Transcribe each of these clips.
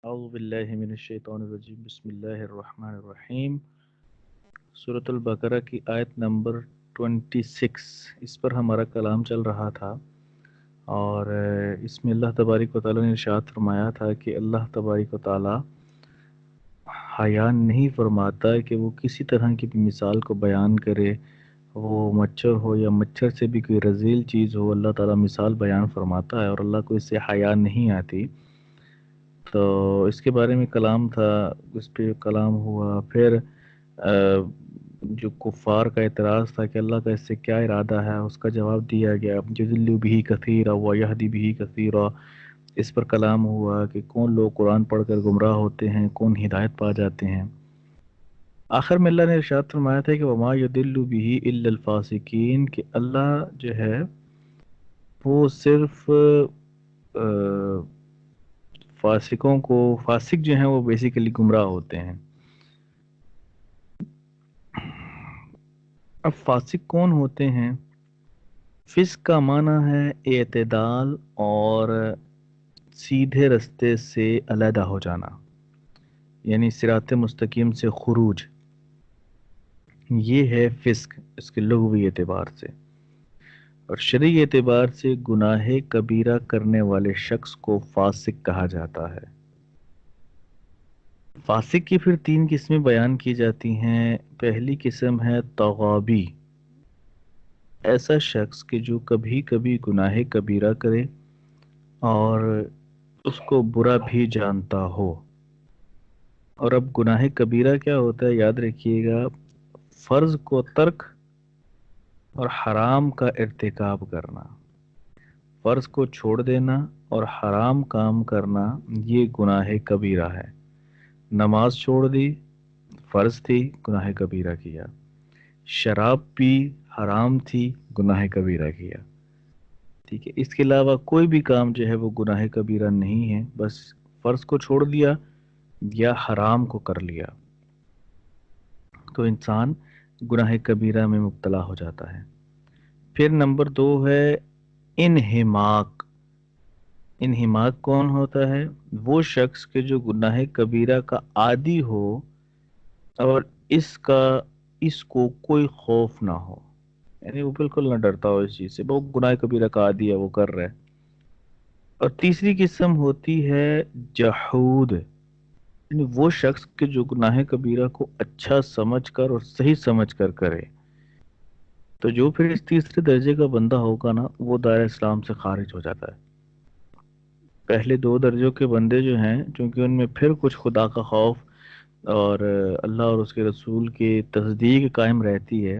اعوذ باللہ من الشیطان الرجیم بسم اللہ الرحمن الرحیم سورۃ البقرہ کی آیت نمبر 26، اس پر ہمارا کلام چل رہا تھا، اور اس میں اللہ تبارک و تعالیٰ نے ارشاد فرمایا تھا کہ اللہ تبارک و تعالیٰ حیا نہیں فرماتا کہ وہ کسی طرح کی بھی مثال کو بیان کرے، وہ مچھر ہو یا مچھر سے بھی کوئی رذیل چیز ہو، اللہ تعالیٰ مثال بیان فرماتا ہے اور اللہ کو اس سے حیا نہیں آتی۔ تو اس کے بارے میں کلام تھا، اس پہ کلام ہوا، پھر آ، جو کفار کا اعتراض تھا کہ اللہ کا اس سے کیا ارادہ ہے، اس کا جواب دیا گیا، یضل بھی کثیرا و یہدی بھی کثیرا۔ اس پر کلام ہوا کہ کون لوگ قرآن پڑھ کر گمراہ ہوتے ہیں، کون ہدایت پا جاتے ہیں۔ آخر میں اللہ نے ارشاد فرمایا تھا کہ وما یضل به الا الفاسقین، کہ اللہ جو ہے وہ صرف آ، فاسق جو ہیں وہ بیسیکلی گمراہ ہوتے ہیں۔ اب فاسق کون ہوتے ہیں؟ فسق کا معنی ہے اعتدال اور سیدھے رستے سے علیحدہ ہو جانا، یعنی صراط مستقیم سے خروج، یہ ہے فسق اس کے لغوی اعتبار سے۔ اور شرعی اعتبار سے گناہ کبیرہ کرنے والے شخص کو فاسق کہا جاتا ہے۔ فاسق کی پھر تین قسمیں بیان کی جاتی ہیں۔ پہلی قسم ہے طغابی، ایسا شخص کہ جو کبھی کبھی گناہ کبیرہ کرے اور اس کو برا بھی جانتا ہو۔ اور اب گناہ کبیرہ کیا ہوتا ہے، یاد رکھیے گا، فرض کو ترک اور حرام کا ارتکاب کرنا، فرض کو چھوڑ دینا اور حرام کام کرنا، یہ گناہ کبیرہ ہے۔ نماز چھوڑ دی، فرض تھی، گناہ کبیرہ کیا۔ شراب پی، حرام تھی، گناہ کبیرہ کیا۔ ٹھیک ہے، اس کے علاوہ کوئی بھی کام جو ہے وہ گناہ کبیرہ نہیں ہے، بس فرض کو چھوڑ دیا یا حرام کو کر لیا تو انسان گناہ کبیرہ میں مبتلا ہو جاتا ہے۔ پھر نمبر دو ہے انہماک۔ انہماک کون ہوتا ہے؟ وہ شخص کے جو گناہ کبیرہ کا عادی ہو اور اس کو کوئی خوف نہ ہو، یعنی وہ بالکل نہ ڈرتا ہو اس چیز سے، وہ گناہ کبیرہ کا عادی ہے، وہ کر رہا ہے۔ اور تیسری قسم ہوتی ہے جحود، یعنی وہ شخص کے جو گناہ کبیرہ کو اچھا سمجھ کر اور صحیح سمجھ کر کرے، تو جو پھر اس تیسرے درجے کا بندہ ہوگا نا، وہ دائرہ اسلام سے خارج ہو جاتا ہے۔ پہلے دو درجوں کے بندے جو ہیں، چونکہ ان میں پھر کچھ خدا کا خوف اور اللہ اور اس کے رسول کی تصدیق قائم رہتی ہے،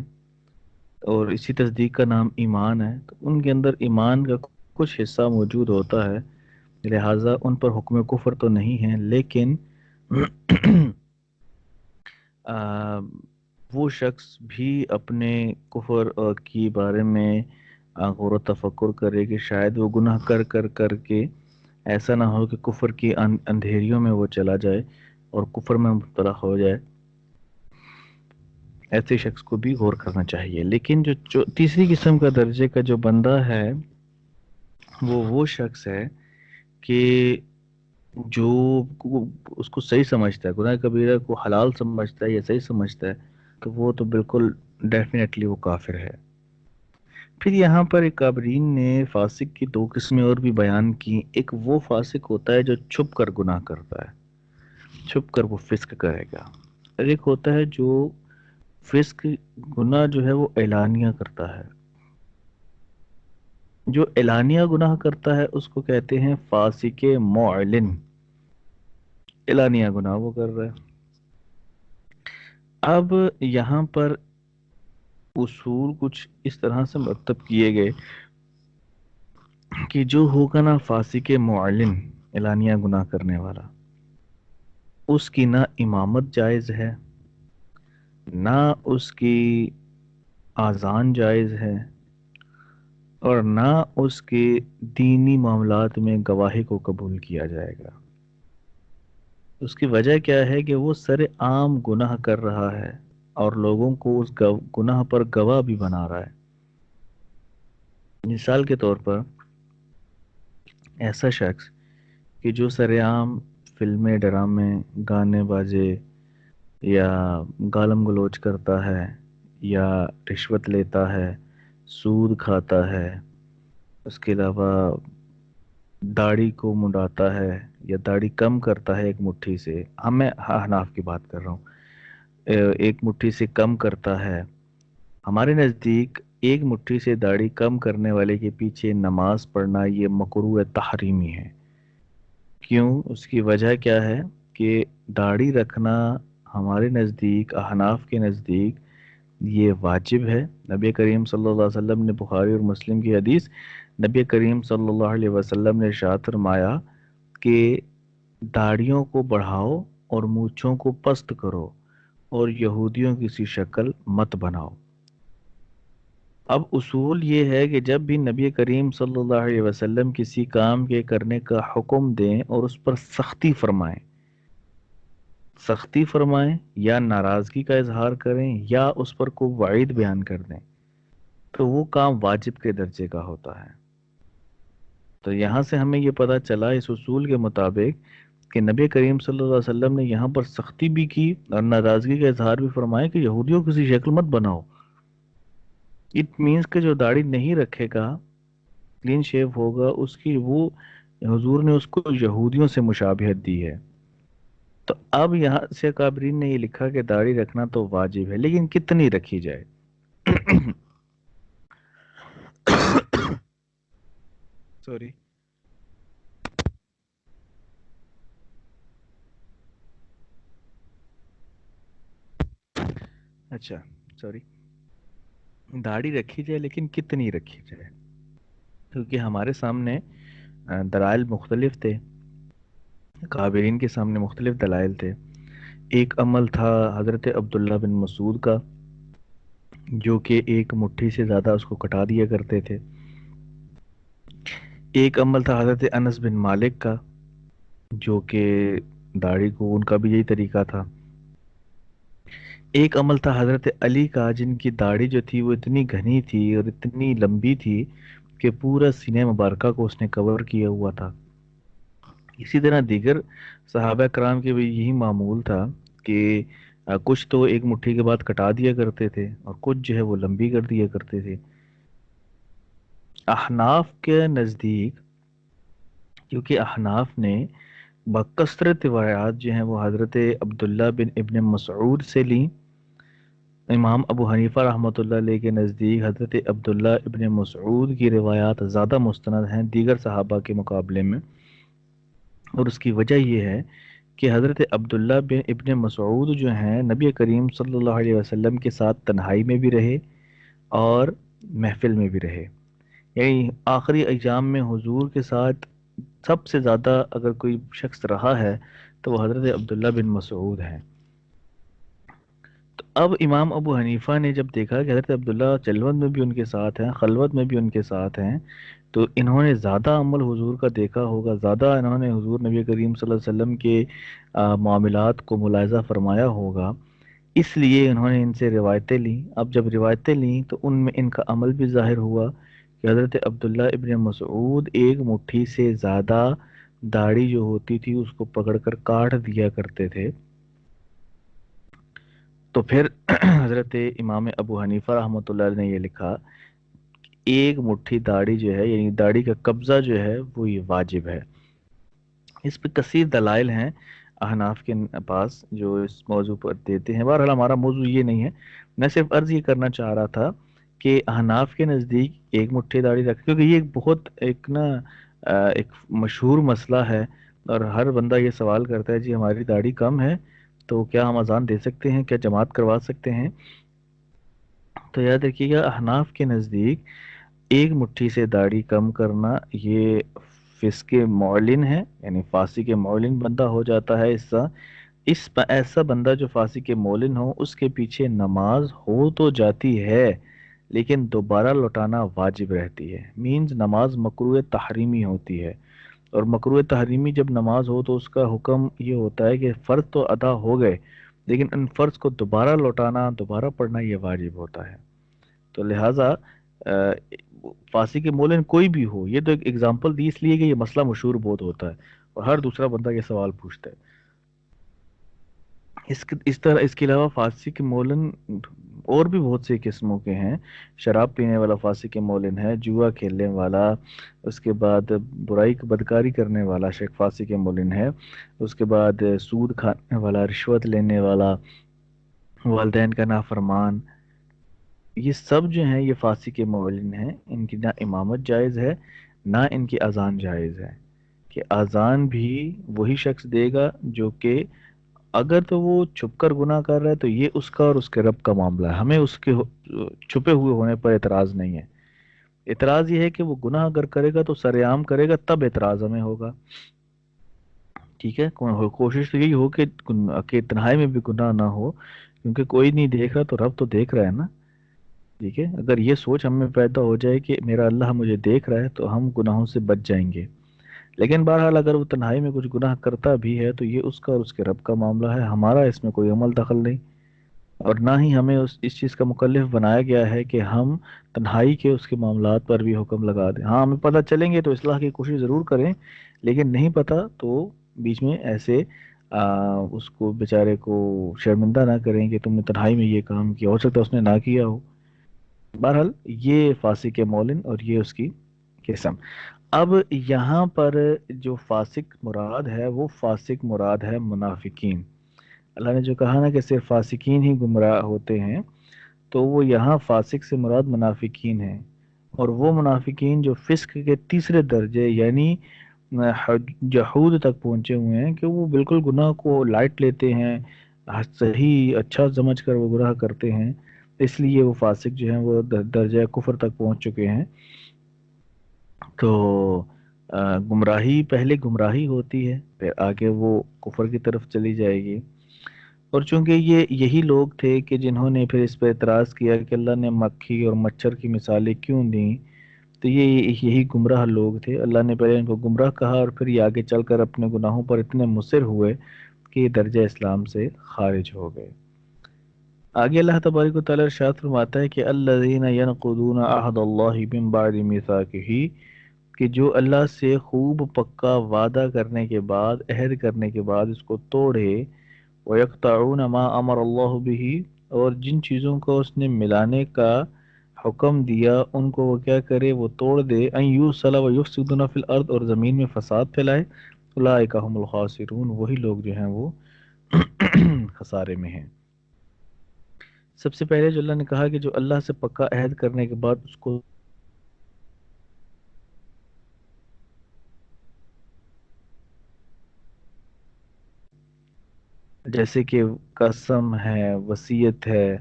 اور اسی تصدیق کا نام ایمان ہے، تو ان کے اندر ایمان کا کچھ حصہ موجود ہوتا ہے، لہٰذا ان پر حکم کفر تو نہیں ہے، لیکن آ، وہ شخص بھی اپنے کفر کی بارے میں غور و تفکر کرے کہ شاید وہ گناہ کر کر کر کے ایسا نہ ہو کہ کفر کی اندھیریوں میں وہ چلا جائے اور کفر میں مبتلا ہو جائے، ایسے شخص کو بھی غور کرنا چاہیے۔ لیکن جو تیسری قسم کا درجے کا جو بندہ ہے، وہ شخص ہے کہ جو اس کو صحیح سمجھتا ہے، گناہ کبیرہ کو حلال سمجھتا ہے یا صحیح سمجھتا ہے، تو وہ تو بالکل ڈیفینیٹلی وہ کافر ہے۔ پھر یہاں پر ایک کابرین نے فاسق کی دو قسمیں اور بھی بیان کی۔ ایک وہ فاسق ہوتا ہے جو چھپ کر گناہ کرتا ہے، چھپ کر وہ فسق کرے گا، اور ایک ہوتا ہے جو فسق گناہ جو ہے وہ اعلانیہ کرتا ہے۔ جو اعلانیہ گناہ کرتا ہے اس کو کہتے ہیں فاسق معلن، اعلانیہ گناہ وہ کر رہا ہے۔ اب یہاں پر اصول کچھ اس طرح سے مرتب کیے گئے کہ جو ہوگا نا فاسق معلن، اعلانیہ گناہ کرنے والا، اس کی نہ امامت جائز ہے، نہ اس کی آذان جائز ہے، اور نہ اس کے دینی معاملات میں گواہی کو قبول کیا جائے گا۔ اس کی وجہ کیا ہے کہ وہ سر عام گناہ کر رہا ہے اور لوگوں کو اس گناہ پر گواہ بھی بنا رہا ہے۔ مثال کے طور پر ایسا شخص کہ جو سر عام فلمیں ڈرامے گانے باجے یا گالم گلوچ کرتا ہے یا رشوت لیتا ہے، سود کھاتا ہے، اس کے علاوہ داڑھی کو منڈاتا ہے یا داڑھی کم کرتا ہے ایک مٹھی سے، میں احناف کی بات کر رہا ہوں، ایک مٹھی سے کم کرتا ہے، ہمارے نزدیک ایک مٹھی سے داڑھی کم کرنے والے کے پیچھے نماز پڑھنا یہ مکروہ تحریمی ہے۔ کیوں؟ اس کی وجہ کیا ہے کہ داڑھی رکھنا ہمارے نزدیک، احناف کے نزدیک یہ واجب ہے۔ نبی کریم صلی اللہ علیہ وسلم نے، بخاری اور مسلم کی حدیث، نبی کریم صلی اللہ علیہ وسلم نے ارشاد فرمایا کہ داڑھیوں کو بڑھاؤ اور مونچھوں کو پست کرو اور یہودیوں کی سی شکل مت بناؤ۔ اب اصول یہ ہے کہ جب بھی نبی کریم صلی اللہ علیہ وسلم کسی کام کے کرنے کا حکم دیں اور اس پر سختی فرمائیں یا ناراضگی کا اظہار کریں یا اس پر کوئی وعید بیان کر دیں تو وہ کام واجب کے درجے کا ہوتا ہے۔ تو یہاں سے ہمیں یہ پتہ چلا اس اصول کے مطابق کہ نبی کریم صلی اللہ علیہ وسلم نے یہاں پر سختی بھی کی اور ناراضگی کا اظہار بھی فرمایا کہ یہودیوں کسی شکل مت بناؤ۔ اٹ مینس کہ جو داڑھی نہیں رکھے گا، کلین شیو ہوگا، اس کی وہ حضور نے اس کو یہودیوں سے مشابہت دی ہے۔ تو اب یہاں سے کابرین نے یہ لکھا کہ داڑھی رکھنا تو واجب ہے، لیکن کتنی رکھی جائے؟ سوری، اچھا، سوری، داڑھی رکھی جائے لیکن کتنی رکھی جائے؟ کیونکہ ہمارے سامنے دلائل مختلف تھے، کابرین کے سامنے مختلف دلائل تھے۔ ایک عمل تھا حضرت عبداللہ بن مسعود کا، جو کہ ایک مٹھی سے زیادہ اس کو کٹا دیا کرتے تھے۔ ایک عمل تھا حضرت انس بن مالک کا، جو کہ داڑھی کو، ان کا بھی یہی طریقہ تھا۔ ایک عمل تھا حضرت علی کا، جن کی داڑھی جو تھی وہ اتنی گھنی تھی اور اتنی لمبی تھی کہ پورا سینہ مبارکہ کو اس نے کور کیا ہوا تھا۔ اسی طرح دیگر صحابہ کرام کے بھی یہی معمول تھا کہ کچھ تو ایک مٹھی کے بعد کٹا دیا کرتے تھے اور کچھ جو ہے وہ لمبی کر دیا کرتے تھے۔ احناف کے نزدیک، کیونکہ احناف نے بکثرت روایات جو ہیں وہ حضرت عبداللہ بن ابن مسعود سے لیں، امام ابو حنیفہ رحمۃ اللہ علیہ کے نزدیک حضرت عبداللہ ابن مسعود کی روایات زیادہ مستند ہیں دیگر صحابہ کے مقابلے میں، اور اس کی وجہ یہ ہے کہ حضرت عبداللہ بن ابن مسعود جو ہیں نبی کریم صلی اللہ علیہ وسلم کے ساتھ تنہائی میں بھی رہے اور محفل میں بھی رہے، یعنی آخری ایام میں حضور کے ساتھ سب سے زیادہ اگر کوئی شخص رہا ہے تو وہ حضرت عبداللہ بن مسعود ہیں۔ تو اب امام ابو حنیفہ نے جب دیکھا کہ حضرت عبداللہ جلوت میں بھی ان کے ساتھ ہیں، خلوت میں بھی ان کے ساتھ ہیں، تو انہوں نے زیادہ عمل حضور کا دیکھا ہوگا، زیادہ انہوں نے حضور نبی کریم صلی اللہ علیہ وسلم کے معاملات کو ملاحظہ فرمایا ہوگا، اس لیے انہوں نے ان سے روایتیں لیں۔ اب جب روایتیں لیں تو ان میں ان کا عمل بھی ظاہر ہوا کہ حضرت عبداللہ ابن مسعود ایک مٹھی سے زیادہ داڑھی جو ہوتی تھی اس کو پکڑ کر کاٹ دیا کرتے تھے۔ تو پھر حضرت امام ابو حنیفہ رحمۃ اللہ علیہ نے یہ لکھا کہ ایک مٹھی داڑھی جو ہے، یعنی داڑھی کا قبضہ جو ہے وہ یہ واجب ہے۔ اس پہ کثیر دلائل ہیں احناف کے پاس جو اس موضوع پر دیتے ہیں۔ بہرحال ہمارا موضوع یہ نہیں ہے، میں صرف عرض یہ کرنا چاہ رہا تھا کہ احناف کے نزدیک ایک مٹھی داڑھی رکھ، کیونکہ یہ ایک بہت ایک نا ایک مشہور مسئلہ ہے اور ہر بندہ یہ سوال کرتا ہے جی ہماری داڑھی کم ہے تو کیا ہم اذان دے سکتے ہیں، کیا جماعت کروا سکتے ہیں؟ تو یاد رکھیے گا احناف کے نزدیک ایک مٹھی سے داڑھی کم کرنا یہ فسق معلن ہے، یعنی فاسق معلن بندہ ہو جاتا ہے۔ ایسا بندہ جو فاسق معلن ہو اس کے پیچھے نماز ہو تو جاتی ہے لیکن دوبارہ لوٹانا واجب رہتی ہے، مینز نماز مکروہ تحریمی ہوتی ہے، اور مکروہ تحریمی جب نماز ہو تو اس کا حکم یہ ہوتا ہے کہ فرض تو ادا ہو گئے لیکن ان فرض کو دوبارہ لوٹانا، دوبارہ پڑھنا یہ واجب ہوتا ہے۔ تو لہٰذا فاسق مولن کوئی بھی ہو، یہ تو ایک ایگزامپل دی اس لیے کہ یہ مسئلہ مشہور بہت ہوتا ہے اور ہر دوسرا بندہ یہ سوال پوچھتا ہے. اس طرح اس کے علاوہ فاسق مولن اور بھی بہت سی قسموں کے ہیں. شراب پینے والا فاسق مولن ہے، جوا کھیلنے والا، اس کے بعد برائی بدکاری کرنے والا شیخ فاسق مولن ہے، اس کے بعد سود کھانے والا، رشوت لینے والا، والدین کا نافرمان، یہ سب جو ہیں یہ فاسق مولن ہیں. ان کی نہ امامت جائز ہے نہ ان کی اذان جائز ہے. کہ اذان بھی وہی شخص دے گا جو کہ اگر تو وہ چھپ کر گناہ کر رہا ہے تو یہ اس کا اور اس کے رب کا معاملہ ہے، ہمیں اس کے چھپے ہوئے ہونے پر اعتراض نہیں ہے. اعتراض یہ ہے کہ وہ گناہ اگر کرے گا تو سرعام کرے گا، تب اعتراض ہمیں ہوگا. ٹھیک ہے، کوشش تو یہی ہو کہ تنہائی میں بھی گناہ نہ ہو، کیونکہ کوئی نہیں دیکھ رہا تو رب تو دیکھ رہا ہے نا. ٹھیک ہے، اگر یہ سوچ ہم میں پیدا ہو جائے کہ میرا اللہ مجھے دیکھ رہا ہے تو ہم گناہوں سے بچ جائیں گے. لیکن بہرحال اگر وہ تنہائی میں کچھ گناہ کرتا بھی ہے تو یہ اس کا اور اس کے رب کا معاملہ ہے، ہمارا اس میں کوئی عمل دخل نہیں. اور نہ ہی ہمیں اس چیز کا مکلف بنایا گیا ہے کہ ہم تنہائی کے اس کے معاملات پر بھی حکم لگا دیں. ہاں، ہمیں پتہ چلیں گے تو اصلاح کی کوشش ضرور کریں، لیکن نہیں پتہ تو بیچ میں ایسے اس کو بیچارے کو شرمندہ نہ کریں کہ تم نے تنہائی میں یہ کام کیا، ہو سکتا ہے اس نے نہ کیا ہو. بہرحال یہ فاسق مولن اور یہ اس کی قسم. اب یہاں پر جو فاسق مراد ہے وہ فاسق مراد ہے منافقین. اللہ نے جو کہا نا کہ صرف فاسقین ہی گمراہ ہوتے ہیں، تو وہ یہاں فاسق سے مراد منافقین ہیں. اور وہ منافقین جو فسق کے تیسرے درجے یعنی جحود تک پہنچے ہوئے ہیں، کہ وہ بالکل گناہ کو لائٹ لیتے ہیں، صحیح اچھا سمجھ کر وہ گناہ کرتے ہیں، اس لیے وہ فاسق جو ہیں وہ درجہ کفر تک پہنچ چکے ہیں. تو گمراہی پہلے گمراہی ہوتی ہے، پھر آگے وہ کفر کی طرف چلی جائے گی. اور چونکہ یہ یہی لوگ تھے کہ جنہوں نے پھر اس پہ اعتراض کیا کہ اللہ نے مکھی اور مچھر کی مثالیں کیوں دیں، تو یہ یہی گمراہ لوگ تھے. اللہ نے پہلے ان کو گمراہ کہا اور پھر یہ آگے چل کر اپنے گناہوں پر اتنے مصر ہوئے کہ یہ درجہ اسلام سے خارج ہو گئے. آگے اللہ تبارک و تعالی ارشاد فرماتا ہے کہ الذین ینقضون عہد اللہ من بعد میثاقہ، کہ جو اللہ سے خوب پکا وعدہ کرنے کے بعد، عہد کرنے کے بعد اس کو توڑے، وَيَقْطَعُونَ مَا أَمَرَ اللَّهُ بِهِ، اور جن چیزوں کو اس نے ملانے کا حکم دیا ان کو وہ کیا کرے، وہ توڑ دے، أَن يُوصَلَ وَيُفْسِدُونَ فِي الْأَرْضِ، اور زمین میں فساد پھیلائے، أُولَٰئِكَ هُمُ الْخَاسِرُونَ، وہی لوگ جو ہیں وہ خسارے میں ہیں. سب سے پہلے جو اللہ نے کہا کہ جو اللہ سے پکا عہد کرنے کے بعد اس کو جیسے کہ قسم ہے، وصیت ہے،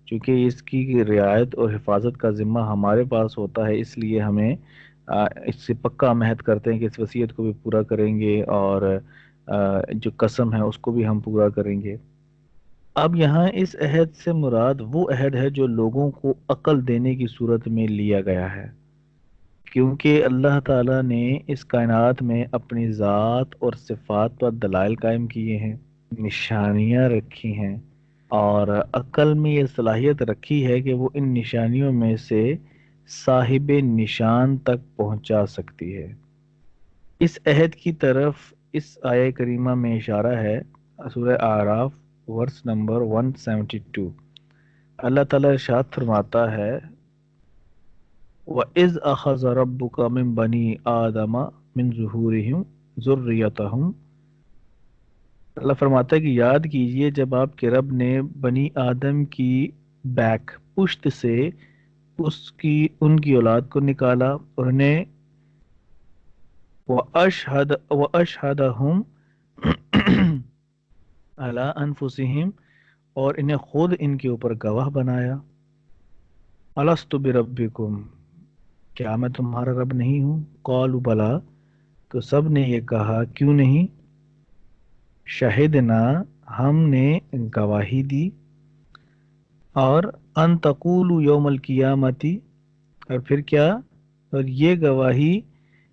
چونکہ اس کی رعایت اور حفاظت کا ذمہ ہمارے پاس ہوتا ہے، اس لیے ہمیں اس سے پکا عہد کرتے ہیں کہ اس وصیت کو بھی پورا کریں گے اور جو قسم ہے اس کو بھی ہم پورا کریں گے. اب یہاں اس عہد سے مراد وہ عہد ہے جو لوگوں کو عقل دینے کی صورت میں لیا گیا ہے، کیونکہ اللہ تعالیٰ نے اس کائنات میں اپنی ذات اور صفات پر دلائل قائم کیے ہیں، نشانیاں رکھی ہیں، اور عقل میں یہ صلاحیت رکھی ہے کہ وہ ان نشانیوں میں سے صاحب نشان تک پہنچا سکتی ہے. اس عہد کی طرف اس آیہ کریمہ میں اشارہ ہے. سورہ اعراف ورس نمبر 172 اللہ تعالیٰ ارشاد فرماتا ہے وَإِذْ أَخَذَ رَبُّكَ مِنْ بَنِي آدَمَ مِنْ ظُهُورِهِمْ ذُرِّيَّتَهُمْ، اللہ فرماتا ہے کہ یاد کیجئے جب آپ کے رب نے بنی آدم کی بیک پشت سے ان کی اولاد کو نکالا اور انہیں وَأَشْهَدَهُمْ عَلَىٰ أَنفُسِهِمْ، اور انہیں خود ان کے اوپر گواہ بنایا. أَلَسْتُ بِرَبِّكُمْ، کیا میں تمہارا رب نہیں ہوں؟ قَالُوا بَلَىٰ، تو سب نے یہ کہا کیوں نہیں. شہدنا، ہم نے گواہی دی، اور ان تقولوا یوم القیامتی، اور پھر کیا، اور یہ گواہی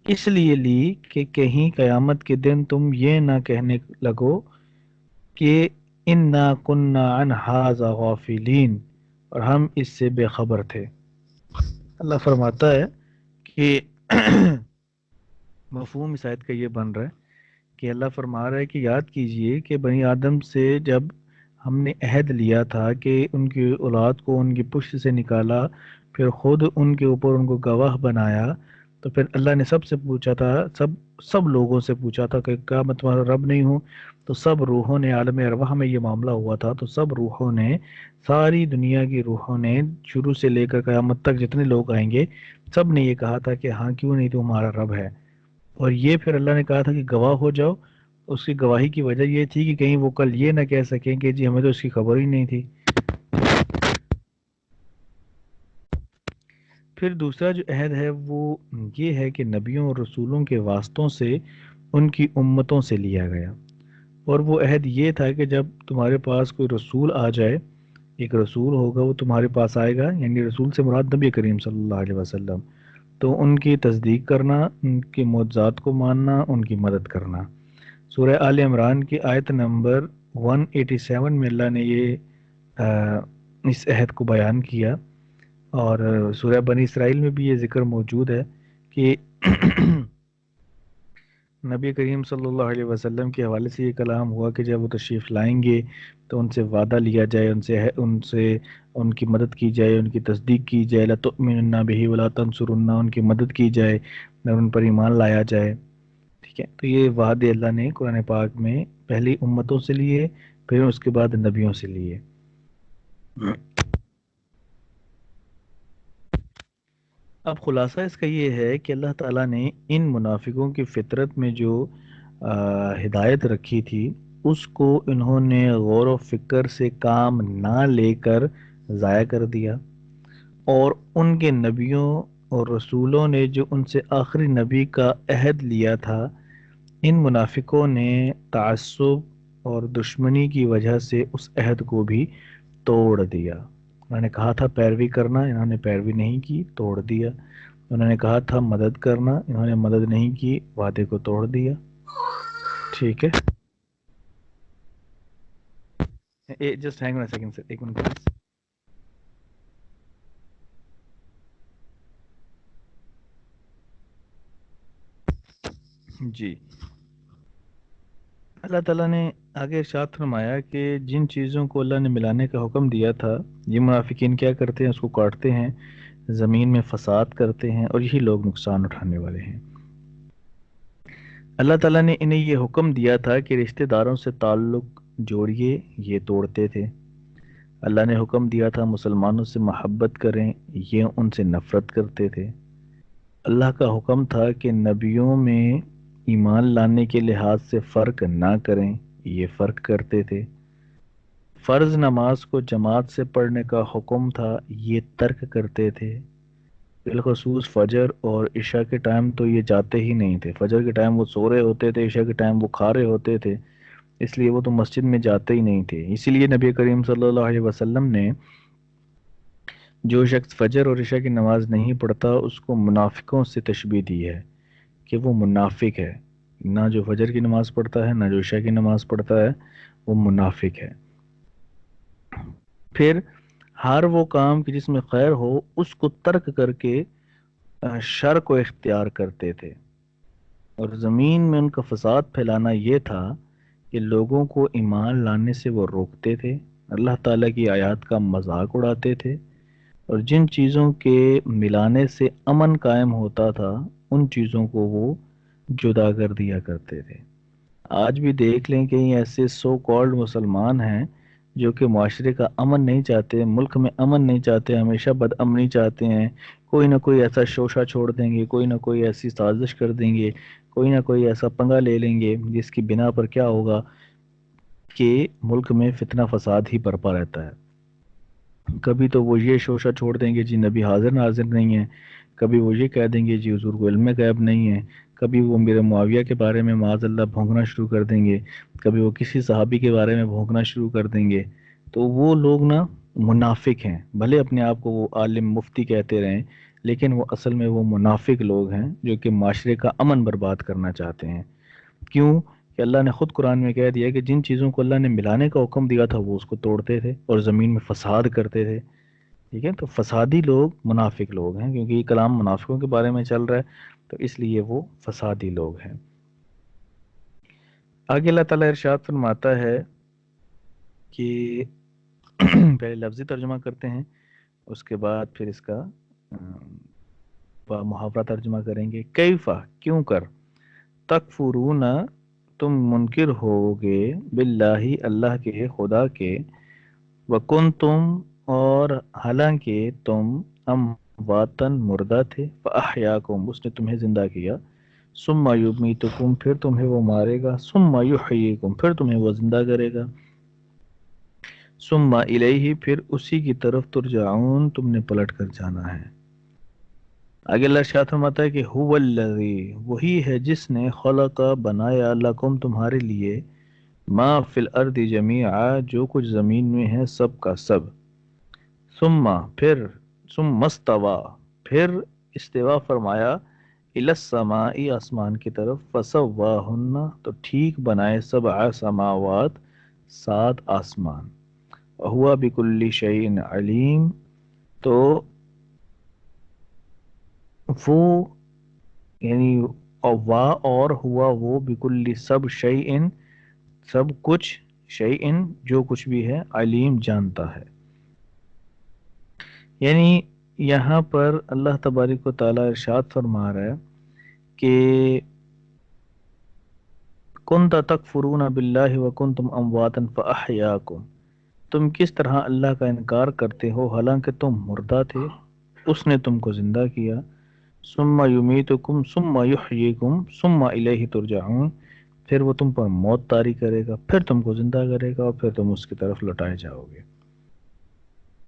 اس لیے لی کہ کہیں قیامت کے دن تم یہ نہ کہنے لگو کہ انا کننا عن ھذا غافلین، اور ہم اس سے بے خبر تھے. اللہ فرماتا ہے کہ مفہوم اس آیت کا یہ بن رہا ہے کہ اللہ فرما رہا ہے کہ یاد کیجئے کہ بنی آدم سے جب ہم نے عہد لیا تھا کہ ان کی اولاد کو ان کی پشت سے نکالا، پھر خود ان کے اوپر ان کو گواہ بنایا، تو پھر اللہ نے سب سے پوچھا تھا، سب لوگوں سے پوچھا تھا کہ کیا میں تمہارا رب نہیں ہوں؟ تو سب روحوں نے، عالم ارواح میں یہ معاملہ ہوا تھا، تو سب روحوں نے، ساری دنیا کی روحوں نے، شروع سے لے کر قیامت تک جتنے لوگ آئیں گے، سب نے یہ کہا تھا کہ ہاں کیوں نہیں، تو ہمارا رب ہے۔ اور یہ پھر اللہ نے کہا تھا کہ گواہ ہو جاؤ۔ اس کی گواہی کی وجہ یہ تھی کہ کہیں وہ کل یہ نہ کہہ سکیں کہ جی ہمیں تو اس کی خبر ہی نہیں تھی۔ پھر دوسرا جو عہد ہے وہ یہ ہے کہ نبیوں اور رسولوں کے واسطوں سے ان کی امتوں سے لیا گیا، اور وہ عہد یہ تھا کہ جب تمہارے پاس کوئی رسول آ جائے، ایک رسول ہوگا وہ تمہارے پاس آئے گا، یعنی رسول سے مراد نبی کریم صلی اللہ علیہ وسلم، تو ان کی تصدیق کرنا، ان کے معجزات کو ماننا، ان کی مدد کرنا۔ سورہ آل عمران کی آیت نمبر 187 میں اللہ نے یہ اس عہد کو بیان کیا، اور سورہ بنی اسرائیل میں بھی یہ ذکر موجود ہے کہ نبی کریم صلی اللہ علیہ وسلم کے حوالے سے یہ کلام ہوا کہ جب وہ تشریف لائیں گے تو ان سے وعدہ لیا جائے، ان سے ان کی مدد کی جائے، ان کی تصدیق کی جائے، لَتُؤْمِنُنَّ بِهِ وَلَا تَنْصُرُنَّ، ان کی مدد کی جائے اور ان پر ایمان لایا جائے۔ ٹھیک ہے، تو یہ وعدے اللہ نے قرآن پاک میں پہلی امتوں سے لیے، پھر اس کے بعد نبیوں سے لیے۔ اب خلاصہ اس کا یہ ہے کہ اللہ تعالیٰ نے ان منافقوں کی فطرت میں جو ہدایت رکھی تھی، اس کو انہوں نے غور و فکر سے کام نہ لے کر ضائع کر دیا، اور ان کے نبیوں اور رسولوں نے جو ان سے آخری نبی کا عہد لیا تھا، ان منافقوں نے تعصب اور دشمنی کی وجہ سے اس عہد کو بھی توڑ دیا۔ انہوں نے کہا تھا پیروی کرنا، انہوں نے پیروی نہیں کی، توڑ دیا۔ انہوں نے کہا تھا مدد کرنا، انہوں نے مدد نہیں کی، وعدے کو توڑ دیا۔ ٹھیک ہے، just hang on a second sir, ایک منٹ پلیز۔ جی، اللہ تعالیٰ نے آگے ارشاد فرمایا کہ جن چیزوں کو اللہ نے ملانے کا حکم دیا تھا، یہ منافقین کیا کرتے ہیں؟ اس کو کاٹتے ہیں، زمین میں فساد کرتے ہیں، اور یہی لوگ نقصان اٹھانے والے ہیں۔ اللہ تعالیٰ نے انہیں یہ حکم دیا تھا کہ رشتہ داروں سے تعلق جوڑیے، یہ توڑتے تھے۔ اللہ نے حکم دیا تھا مسلمانوں سے محبت کریں، یہ ان سے نفرت کرتے تھے۔ اللہ کا حکم تھا کہ نبیوں میں ایمان لانے کے لحاظ سے فرق نہ کریں، یہ فرق کرتے تھے۔ فرض نماز کو جماعت سے پڑھنے کا حکم تھا، یہ ترک کرتے تھے۔ بالخصوص فجر اور عشاء کے ٹائم تو یہ جاتے ہی نہیں تھے۔ فجر کے ٹائم وہ سو رہے ہوتے تھے، عشاء کے ٹائم وہ کھا رہے ہوتے تھے، اس لیے وہ تو مسجد میں جاتے ہی نہیں تھے۔ اسی لیے نبی کریم صلی اللہ علیہ وسلم نے جو شخص فجر اور عشاء کی نماز نہیں پڑھتا، اس کو منافقوں سے تشبیہ دی ہے کہ وہ منافق ہے۔ نہ جو فجر کی نماز پڑھتا ہے، نہ جو عشاء کی نماز پڑھتا ہے، وہ منافق ہے۔ پھر ہر وہ کام کہ جس میں خیر ہو، اس کو ترک کر کے شر کو اختیار کرتے تھے، اور زمین میں ان کا فساد پھیلانا یہ تھا کہ لوگوں کو ایمان لانے سے وہ روکتے تھے، اللہ تعالیٰ کی آیات کا مذاق اڑاتے تھے، اور جن چیزوں کے ملانے سے امن قائم ہوتا تھا، ان چیزوں کو وہ جدا کر دیا کرتے تھے۔ آج بھی دیکھ لیں کہ ایسے سو کالڈ مسلمان ہیں جو کہ معاشرے کا امن نہیں چاہتے، ملک میں امن نہیں چاہتے، ہمیشہ بد امنی چاہتے ہیں، کوئی نہ کوئی ایسا شوشہ چھوڑ دیں گے، کوئی نہ کوئی ایسی سازش کر دیں گے، کوئی نہ کوئی ایسا پنگا لے لیں گے جس کی بنا پر کیا ہوگا کہ ملک میں فتنہ فساد ہی برپا رہتا ہے۔ کبھی تو وہ یہ شوشہ چھوڑ دیں گے جی نبی حاضر ناظر نہیں ہے، کبھی وہ یہ کہہ دیں گے جی حضور کو علم غیب نہیں ہے، کبھی وہ میرے معاویہ کے بارے میں معاذ اللہ بھونکنا شروع کر دیں گے، کبھی وہ کسی صحابی کے بارے میں بھونکنا شروع کر دیں گے۔ تو وہ لوگ نا منافق ہیں، بھلے اپنے آپ کو وہ عالم مفتی کہتے رہیں، لیکن وہ اصل میں وہ منافق لوگ ہیں جو کہ معاشرے کا امن برباد کرنا چاہتے ہیں۔ کیوں کہ اللہ نے خود قرآن میں کہہ دیا کہ جن چیزوں کو اللہ نے ملانے کا حکم دیا تھا وہ اس کو توڑتے تھے اور زمین میں فساد کرتے تھے۔ ٹھیک ہے، تو فسادی لوگ منافق لوگ ہیں، کیونکہ یہ کلام منافقوں کے بارے میں چل رہا ہے، تو اس لیے وہ فسادی لوگ ہیں۔ آگے اللہ تعالیٰ ارشاد فرماتا ہے کہ پہلے لفظی ترجمہ کرتے ہیں، اس کے بعد پھر اس کا محاورہ ترجمہ کریں گے۔ کیفا کیوں کر، تکفرون تم منکر ہوگے، باللہ اللہ کے، خدا کے، وکنتم اور حالانکہ تم امواتن مردہ تھے، فاحیاکم اس نے تمہیں زندہ کیا، ثم یمیتکم پھر تمہیں وہ مارے گا، ثم یحییکم پھر تمہیں وہ زندہ کرے گا، ثم الیہ پھر اسی کی طرف ترجعون تم نے پلٹ کر جانا ہے۔ آگے اللہ ارشاد فرماتا ہے کہ هو الذی وہی ہے جس نے خلق بنایا لکم تمہارے لیے ما فی الارض جمیعا جو کچھ زمین میں ہے سب کا سب، ثم پھر، ثم استوى پھر استوا فرمایا، الی السماء آسمان کی طرف، فسواہن تو ٹھیک بنائے، سبع سماوات 7 آسمان، وہو بکل شیء علیم تو وہ یعنی وا اور ہوا وہ بکل سب شیء سب کچھ، شیء جو کچھ بھی ہے، علیم جانتا ہے۔ یعنی یہاں پر اللہ تبارک و تعالیٰ ارشاد فرما رہا ہے کہ کنت تکفرون باللہ وکنتم امواتا فاحیاکم، تم کس طرح اللہ کا انکار کرتے ہو حالانکہ تم مردہ تھے، اس نے تم کو زندہ کیا، ثم یمیتکم ثم یحییکم ثم الیہ ترجعون پھر وہ تم پر موت طاری کرے گا، پھر تم کو زندہ کرے گا اور پھر تم اس کی طرف لوٹائے جاؤ گے۔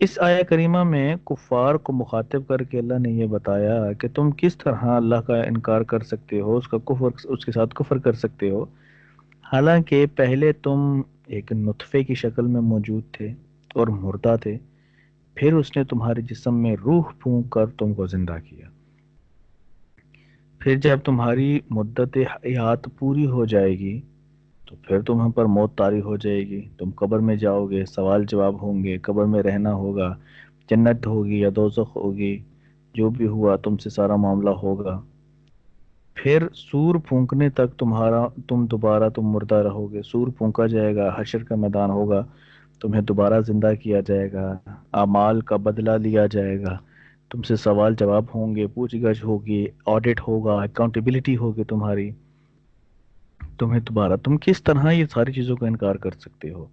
اس آیہ کریمہ میں کفار کو مخاطب کر کے اللہ نے یہ بتایا کہ تم کس طرح اللہ کا انکار کر سکتے ہو، اس کا کفر، اس کے ساتھ کفر کر سکتے ہو، حالانکہ پہلے تم ایک نطفے کی شکل میں موجود تھے اور مردہ تھے، پھر اس نے تمہارے جسم میں روح پھونک کر تم کو زندہ کیا، پھر جب تمہاری مدت حیات پوری ہو جائے گی تو پھر تمہیں پر موت طاری ہو جائے گی، تم قبر میں جاؤ گے، سوال جواب ہوں گے، قبر میں رہنا ہوگا، جنت ہوگی یا دوزخ ہوگی، جو بھی ہوا تم سے سارا معاملہ ہوگا، پھر سور پھونکنے تک تم دوبارہ تم مردہ رہو گے، سور پھونکا جائے گا، حشر کا میدان ہوگا، تمہیں دوبارہ زندہ کیا جائے گا، اعمال کا بدلہ لیا جائے گا، تم سے سوال جواب ہوں گے، پوچھ گچھ ہوگی، آڈٹ ہوگا، اکاؤنٹیبلٹی ہوگی تمہاری، تمہیں دوبارہ، تم کس طرح یہ ساری چیزوں کا انکار کر سکتے ہو؟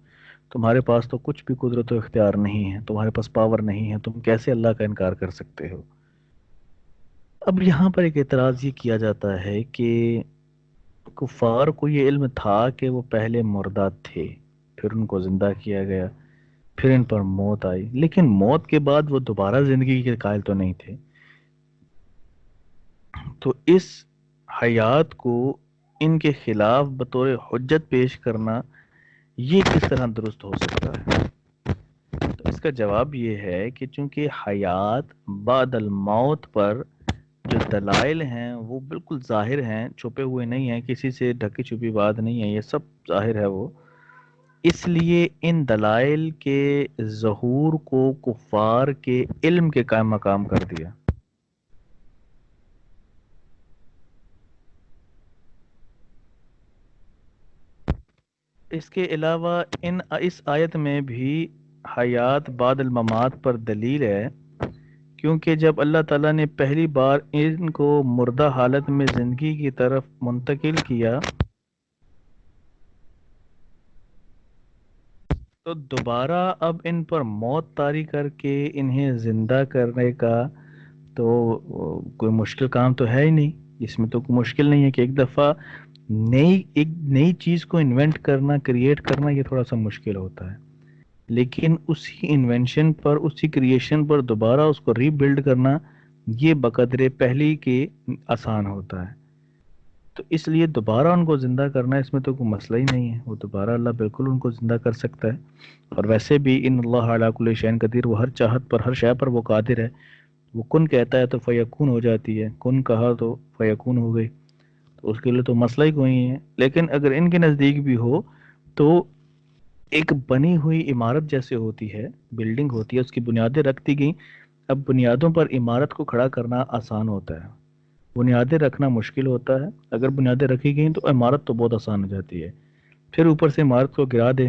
تمہارے پاس تو کچھ بھی قدرت و اختیار نہیں ہے، تمہارے پاس پاور نہیں ہے، تم کیسے اللہ کا انکار کر سکتے ہو؟ اب یہاں پر ایک اعتراض یہ کیا جاتا ہے کہ کفار کو یہ علم تھا کہ وہ پہلے مردہ تھے، پھر ان کو زندہ کیا گیا، پھر ان پر موت آئی، لیکن موت کے بعد وہ دوبارہ زندگی کے قائل تو نہیں تھے، تو اس حیات کو ان کے خلاف بطور حجت پیش کرنا یہ کس طرح درست ہو سکتا ہے؟ تو اس کا جواب یہ ہے کہ چونکہ حیات بعد الموت پر جو دلائل ہیں وہ بالکل ظاہر ہیں، چھپے ہوئے نہیں ہیں، کسی سے ڈھکی چھپی بات نہیں ہے، یہ سب ظاہر ہے وہ، اس لیے ان دلائل کے ظہور کو کفار کے علم کے قائم مقام کر دیا۔ اس کے علاوہ اس آیت میں بھی حیات بعد الممات پر دلیل ہے، کیونکہ جب اللہ تعالیٰ نے پہلی بار ان کو مردہ حالت میں زندگی کی طرف منتقل کیا تو دوبارہ اب ان پر موت طاری کر کے انہیں زندہ کرنے کا تو کوئی مشکل کام تو ہے ہی نہیں، اس میں تو کوئی مشکل نہیں ہے کہ ایک دفعہ ایک نئی چیز کو انوینٹ کرنا، کریٹ کرنا، یہ تھوڑا سا مشکل ہوتا ہے، لیکن اسی انوینشن پر، اسی کریشن پر دوبارہ اس کو ری بلڈ کرنا یہ بقدر پہلی کے آسان ہوتا ہے، تو اس لیے دوبارہ ان کو زندہ کرنا اس میں تو کوئی مسئلہ ہی نہیں ہے، وہ دوبارہ اللہ بالکل ان کو زندہ کر سکتا ہے، اور ویسے بھی ان اللہ علی کل شیء قدیر، وہ ہر چاہت پر، ہر شے پر وہ قادر ہے، وہ کن کہتا ہے تو فیکون ہو جاتی ہے، کن کہا تو فیکون ہو گئی، تو اس کے لیے تو مسئلہ ہی کوئی نہیں ہے۔ لیکن اگر ان کے نزدیک بھی ہو تو ایک بنی ہوئی عمارت جیسے ہوتی ہے، بلڈنگ ہوتی ہے، اس کی بنیادیں رکھ دی گئیں، اب بنیادوں پر عمارت کو کھڑا کرنا آسان ہوتا ہے، بنیادیں رکھنا مشکل ہوتا ہے، اگر بنیادیں رکھی گئیں تو عمارت تو بہت آسان ہو جاتی ہے، پھر اوپر سے عمارت کو گرا دے.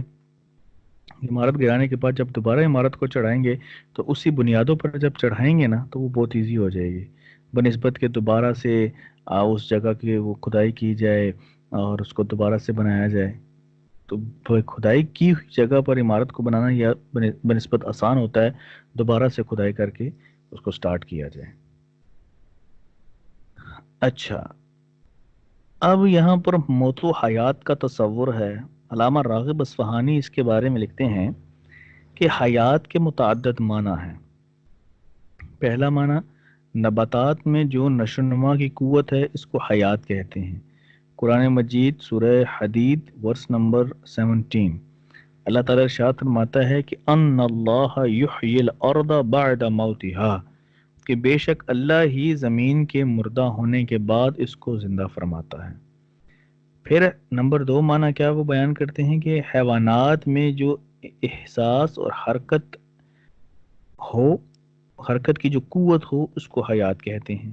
عمارت گرانے کے بعد جب دوبارہ عمارت کو چڑھائیں گے تو اسی بنیادوں پر جب چڑھائیں گے نا تو وہ بہت ایزی ہو جائے گی، بنسبت کہ دوبارہ سے اس جگہ کی وہ کھدائی کی جائے اور اس کو دوبارہ سے بنایا جائے. تو کھدائی کی ہوئی جگہ پر عمارت کو بنانا یا بنسبت آسان ہوتا ہے دوبارہ سے کھدائی کر کے اس کو سٹارٹ کیا جائے. اچھا، اب یہاں پر موت و حیات کا تصور ہے. علامہ راغب اصفہانی اس کے بارے میں لکھتے ہیں کہ حیات کے متعدد معنی ہیں. پہلا معنی، نباتات میں جو نشو و نما کی قوت ہے اس کو حیات کہتے ہیں. قرآن مجید سورہ حدید ورس نمبر 17، اللہ تعالیٰ ارشاد فرماتا ہے کہ ان اللہ یحیی الارض بعد موتها، کہ بے شک اللہ ہی زمین کے مردہ ہونے کے بعد اس کو زندہ فرماتا ہے. پھر نمبر 2 معنی کیا وہ بیان کرتے ہیں کہ حیوانات میں جو احساس اور حرکت ہو، حرکت کی جو قوت ہو اس کو حیات کہتے ہیں.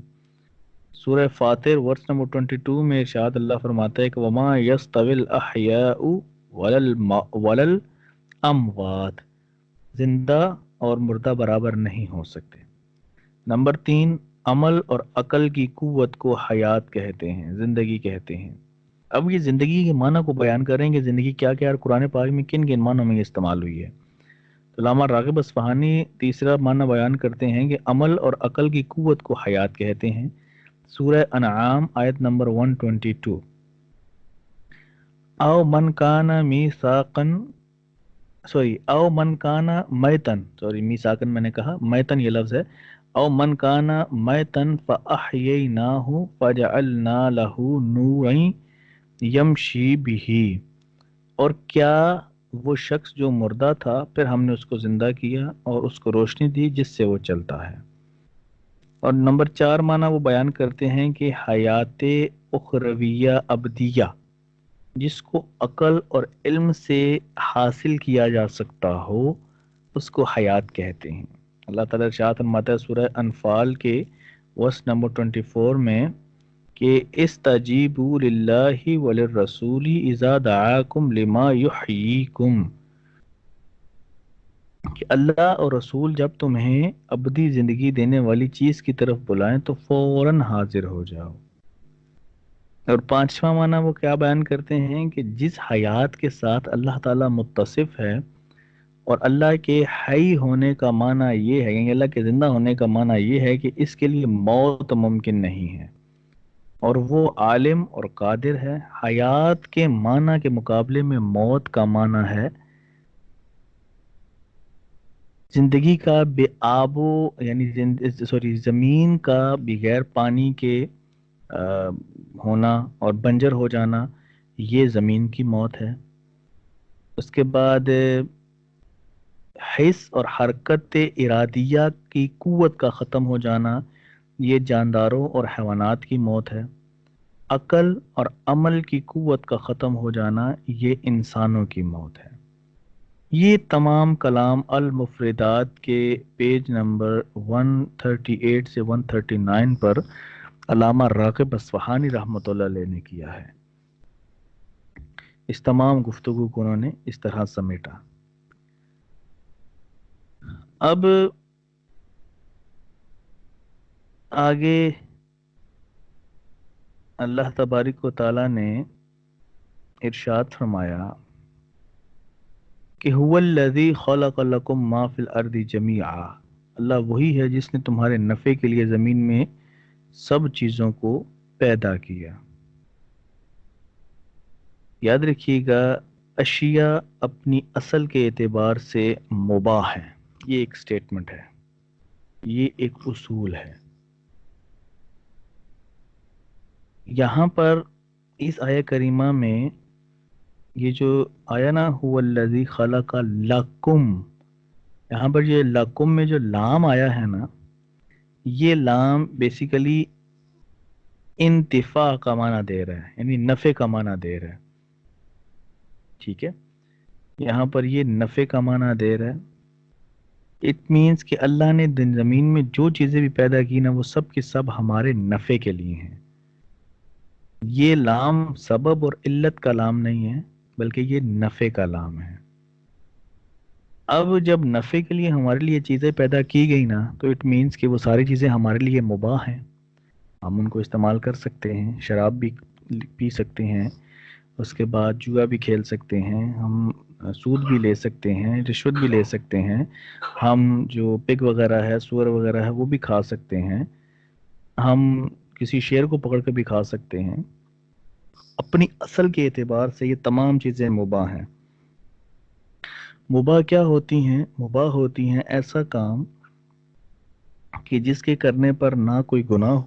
سورہ فاطر ورس نمبر 22 میں ارشاد اللہ فرماتا ہے کہ وما یستوی الاحیاء ولل اموات، زندہ اور مردہ برابر نہیں ہو سکتے. نمبر 3، عمل اور عقل کی قوت کو حیات کہتے ہیں، زندگی کہتے ہیں. اب یہ زندگی کے معنی کو بیان کریں کہ زندگی کیا کیا اور قرآن پاک میں کن کن معنوں میں یہ استعمال ہوئی ہے. علامہ راغب اصفہانی تیسرا معنی بیان کرتے ہیں کہ عمل اور عقل کی قوت کو حیات کہتے ہیں. سورہ انعام آیت نمبر 122، او من کانا میثاقن او من کانا میتن، میثاقن میں نے کہا، میتن یہ لفظ ہے، او من کانا میتن فاحییناہ فجعلنا لہ نورا یمشی بہ، اور کیا وہ شخص جو مردہ تھا پھر ہم نے اس کو زندہ کیا اور اس کو روشنی دی جس سے وہ چلتا ہے. اور نمبر 4 معنی وہ بیان کرتے ہیں کہ حیات اخرویہ ابدیہ، جس کو عقل اور علم سے حاصل کیا جا سکتا ہو اس کو حیات کہتے ہیں. اللہ تعالیٰ ارشاد فرماتا ہے سورہ انفال کے ورس نمبر 24 میں کہ استجیبوا للہ وللرسول اذا دعاکم لما یحییکم، کہ اللہ اور رسول جب تمہیں ابدی زندگی دینے والی چیز کی طرف بلائیں تو فوراً حاضر ہو جاؤ. اور 5واں معنی وہ کیا بیان کرتے ہیں کہ جس حیات کے ساتھ اللہ تعالیٰ متصف ہے، اور اللہ کے حی ہونے کا معنی یہ ہے، یعنی اللہ کے زندہ ہونے کا معنی یہ ہے کہ اس کے لیے موت ممکن نہیں ہے، اور وہ عالم اور قادر ہے. حیات کے معنی کے مقابلے میں موت کا معنی ہے زندگی کا بے آب و یعنی زمین کا بغیر پانی کے ہونا اور بنجر ہو جانا، یہ زمین کی موت ہے. اس کے بعد حس اور حرکت ارادیہ کی قوت کا ختم ہو جانا، یہ جانداروں اور حیوانات کی موت ہے. عقل اور عمل کی قوت کا ختم ہو جانا، یہ انسانوں کی موت ہے. یہ تمام کلام المفردات کے پیج نمبر 138 سے 139 پر علامہ راغب اصفہانی رحمۃ اللہ علیہ نے کیا ہے. اس تمام گفتگو کو انہوں نے اس طرح سمیٹا. اب آگے اللہ تبارک و تعالیٰ نے ارشاد فرمایا کہ هو الذی خلق لکم ما فی الارض جمیعا، اللہ وہی ہے جس نے تمہارے نفع کے لیے زمین میں سب چیزوں کو پیدا کیا. یاد رکھیے گا، اشیاء اپنی اصل کے اعتبار سے مباح ہیں. یہ ایک سٹیٹمنٹ ہے، یہ ایک اصول ہے. یہاں پر اس آیہ کریمہ میں یہ جو آیا نا هو الذی خلق لکم، یہاں پر یہ لکم میں جو لام آیا ہے نا، یہ لام بیسیکلی انتفاع کا معنی دے رہا ہے، یعنی نفع کا معنی دے رہا ہے. ٹھیک ہے، یہاں پر یہ نفع کا معنی دے رہا ہے. اٹ مینس کہ اللہ نے زمین میں جو چیزیں بھی پیدا کی نا وہ سب کی سب ہمارے نفع کے لیے ہیں. یہ لام سبب اور علت کا لام نہیں ہے، بلکہ یہ نفع کا لام ہے۔ اب جب نفع کے لیے ہمارے لیے چیزیں پیدا کی گئی نا، تو اٹ مینس کہ وہ ساری چیزیں ہمارے لیے مباح ہیں، ہم ان کو استعمال کر سکتے ہیں، شراب بھی پی سکتے ہیں، اس کے بعد جوا بھی کھیل سکتے ہیں، ہم سود بھی لے سکتے ہیں، رشوت بھی لے سکتے ہیں، ہم جو پگ وغیرہ ہے، سور وغیرہ ہے، وہ بھی کھا سکتے ہیں، ہم کسی شیر کو پکڑ کے بھی کھا سکتے ہیں۔ اپنی اصل کے اعتبار سے یہ تمام چیزیں مباح ہیں۔ مباح کیا ہوتی ہیں؟ مباح ہوتی ہیں ایسا کام کہ جس کے کرنے پر نہ کوئی گناہ ہو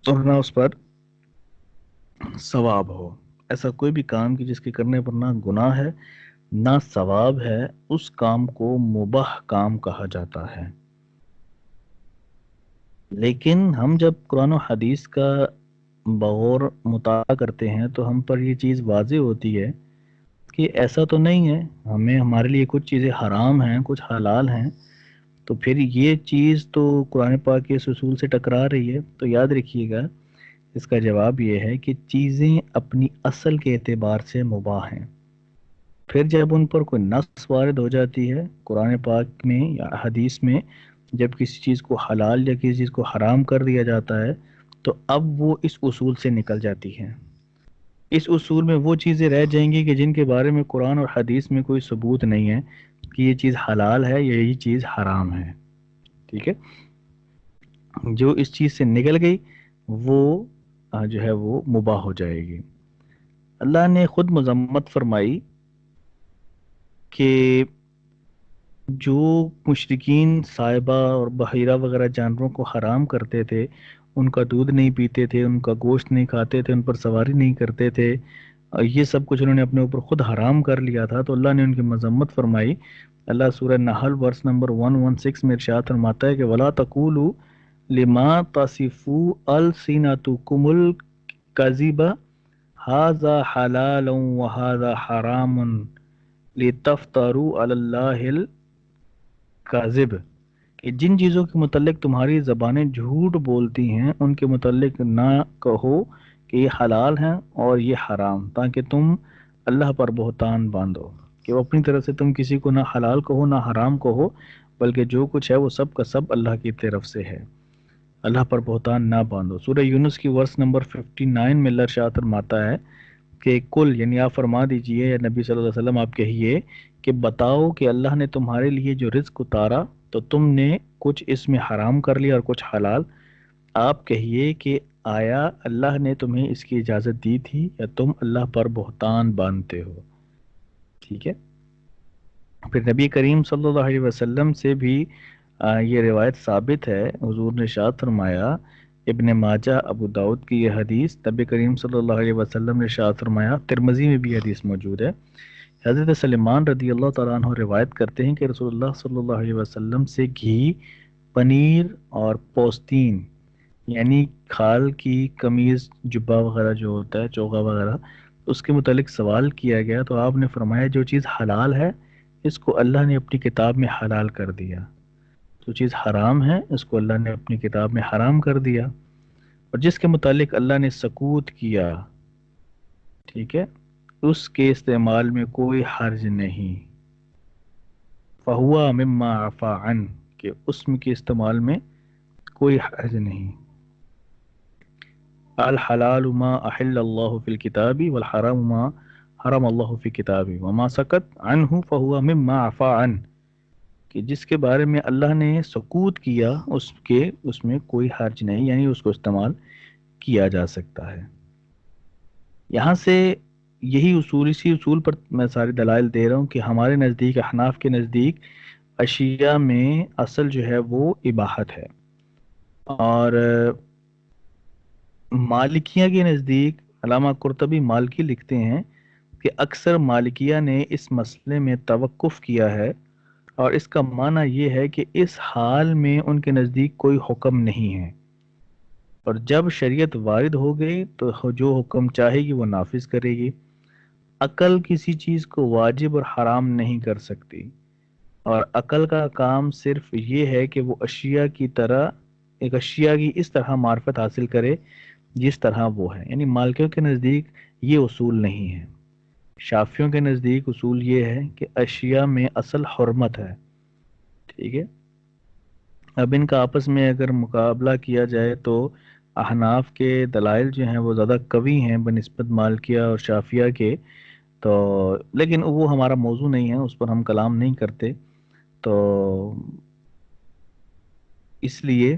اور نہ اس پر ثواب ہو۔ ایسا کوئی بھی کام کہ جس کے کرنے پر نہ گناہ ہے نہ ثواب ہے، اس کام کو مباح کام کہا جاتا ہے۔ لیکن ہم جب قرآن و حدیث کا بغور مطالعہ کرتے ہیں تو ہم پر یہ چیز واضح ہوتی ہے کہ ایسا تو نہیں ہے، ہمیں ہمارے لیے کچھ چیزیں حرام ہیں، کچھ حلال ہیں، تو پھر یہ چیز تو قرآن پاک کے اس اصول سے ٹکرا رہی ہے۔ تو یاد رکھیے گا، اس کا جواب یہ ہے کہ چیزیں اپنی اصل کے اعتبار سے مباح ہیں، پھر جب ان پر کوئی نص وارد ہو جاتی ہے قرآن پاک میں یا حدیث میں، جب کسی چیز کو حلال یا کسی چیز کو حرام کر دیا جاتا ہے، تو اب وہ اس اصول سے نکل جاتی ہے۔ اس اصول میں وہ چیزیں رہ جائیں گی کہ جن کے بارے میں قرآن اور حدیث میں کوئی ثبوت نہیں ہے کہ یہ چیز حلال ہے یا یہ چیز حرام ہے۔ ٹھیک ہے، جو اس چیز سے نکل گئی وہ جو ہے وہ مباح ہو جائے گی۔ اللہ نے خود مذمت فرمائی کہ جو مشرکین صائبہ اور بحیرہ وغیرہ جانوروں کو حرام کرتے تھے، ان کا دودھ نہیں پیتے تھے، ان کا گوشت نہیں کھاتے تھے، ان پر سواری نہیں کرتے تھے، یہ سب کچھ انہوں نے اپنے اوپر خود حرام کر لیا تھا، تو اللہ نے ان کی مذمت فرمائی۔ اللہ سورہ نحل ورس نمبر 116 میں ارشاد فرماتا ہے کہ وَلَا تَقُولُوا لِمَا تَصِفُوا أَلْسِنَتُكُمُ الْكَذِبَ هَذَا حَلَالٌ وَهَذَا حَرَامٌ لِتَفْتَرُوا عَلَى اللَّهِ الْكَذِبَ، کہ جن چیزوں کے متعلق تمہاری زبانیں جھوٹ بولتی ہیں ان کے متعلق نہ کہو کہ یہ حلال ہیں اور یہ حرام، تاکہ تم اللہ پر بہتان باندھو، کہ وہ اپنی طرف سے تم کسی کو نہ حلال کہو نہ حرام کہو، بلکہ جو کچھ ہے وہ سب کا سب اللہ کی طرف سے ہے، اللہ پر بہتان نہ باندھو۔ سورہ یونس کی ورس نمبر 59 میں اللہ ارشاد فرماتا ہے کہ کل، یعنی آپ فرما دیجئے یا نبی صلی اللہ علیہ وسلم آپ کہیے کہ بتاؤ کہ اللہ نے تمہارے لیے جو رزق اتارا تو تم نے کچھ اس میں حرام کر لیا اور کچھ حلال۔ آپ کہیے کہ آیا اللہ نے تمہیں اس کی اجازت دی تھی یا تم اللہ پر بہتان باندھتے ہو؟ ٹھیک ہے، پھر نبی کریم صلی اللہ علیہ وسلم سے بھی یہ روایت ثابت ہے، حضور نے ارشاد فرمایا، ابن ماجہ ابو داؤد کی یہ حدیث، نبی کریم صلی اللہ علیہ وسلم نے ارشاد فرمایا، ترمذی میں بھی حدیث موجود ہے، حضرت سلمان رضی اللہ تعالیٰ عنہ روایت کرتے ہیں کہ رسول اللہ صلی اللہ علیہ وسلم سے گھی، پنیر اور پوستین یعنی کھال کی قمیض، جبہ وغیرہ جو ہوتا ہے، چوغا وغیرہ، اس کے متعلق سوال کیا گیا تو آپ نے فرمایا جو چیز حلال ہے اس کو اللہ نے اپنی کتاب میں حلال کر دیا، جو چیز حرام ہے اس کو اللہ نے اپنی کتاب میں حرام کر دیا، اور جس کے متعلق اللہ نے سکوت کیا، ٹھیک ہے، اس کے استعمال میں کوئی حرج نہیں، فہوا مما عفا عن، کہ اس میں کے استعمال میں کوئی حرج نہیں۔ الحلال ما احل اللہ فی الکتاب والحرام ما حرم اللہ فی کتاب وما سکت عنہ فہوا مما عفا عن، کہ جس کے بارے میں اللہ نے سکوت کیا اس میں کوئی حرج نہیں، یعنی اس کو استعمال کیا جا سکتا ہے۔ یہاں سے یہی اصول، اسی اصول پر میں ساری دلائل دے رہا ہوں کہ ہمارے نزدیک، احناف کے نزدیک، اشیاء میں اصل جو ہے وہ اباحت ہے، اور مالکیہ کے نزدیک، علامہ قرطبی مالکی لکھتے ہیں کہ اکثر مالکیہ نے اس مسئلے میں توقف کیا ہے، اور اس کا معنی یہ ہے کہ اس حال میں ان کے نزدیک کوئی حکم نہیں ہے، اور جب شریعت وارد ہو گئی تو جو حکم چاہے گی وہ نافذ کرے گی۔ عقل کسی چیز کو واجب اور حرام نہیں کر سکتی، اور عقل کا کام صرف یہ ہے کہ وہ اشیاء کی طرح، ایک اشیاء کی اس طرح معرفت حاصل کرے جس طرح وہ ہے، یعنی مالکیوں کے نزدیک یہ اصول نہیں ہے. شافیوں کے نزدیک اصول یہ ہے کہ اشیاء میں اصل حرمت ہے. ٹھیک ہے. اب ان کا آپس میں اگر مقابلہ کیا جائے تو احناف کے دلائل جو ہیں وہ زیادہ قوی ہیں بنسبت مالکیہ اور شافیہ کے. تو لیکن وہ ہمارا موضوع نہیں ہے، اس پر ہم کلام نہیں کرتے. تو اس لیے،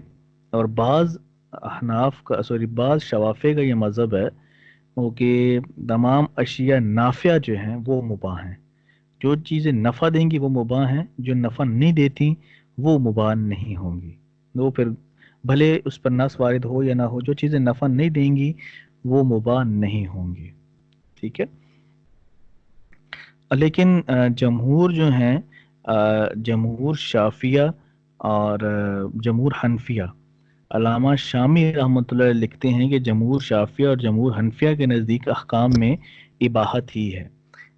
اور بعض احناف کا بعض شوافے کا یہ مذہب ہے وہ کہ تمام اشیاء نافعہ جو ہیں وہ مباح ہیں. جو چیزیں نفع دیں گی وہ مباح ہیں، جو نفع نہیں دیتی وہ مباح نہیں ہوں گی. وہ پھر بھلے اس پر نص وارد ہو یا نہ ہو، جو چیزیں نفع نہیں دیں گی وہ مباح نہیں ہوں گی. ٹھیک ہے. لیکن جمہور جو ہیں، جمہور شافیہ اور جمہور حنفیہ، علامہ شامی رحمۃ اللہ علیہ لکھتے ہیں کہ جمہور شافیہ اور جمہور حنفیہ کے نزدیک احکام میں اباحت ہی ہے.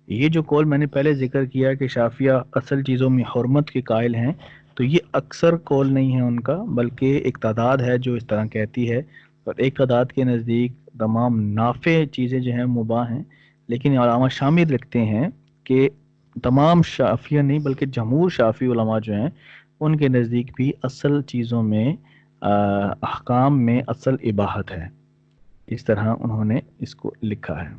یہ جو قول میں نے پہلے ذکر کیا کہ شافیہ اصل چیزوں میں حرمت کے قائل ہیں، تو یہ اکثر قول نہیں ہے ان کا، بلکہ ایک تعداد ہے جو اس طرح کہتی ہے. اور ایک تعداد کے نزدیک تمام نافع چیزیں جو ہیں مباح ہیں. لیکن علامہ شامی لکھتے ہیں کہ تمام شافیہ نہیں بلکہ جمہور شافی علماء جو ہیں ان کے نزدیک بھی اصل چیزوں میں احکام میں اصل اباحت ہے. اس طرح انہوں نے اس کو لکھا ہے.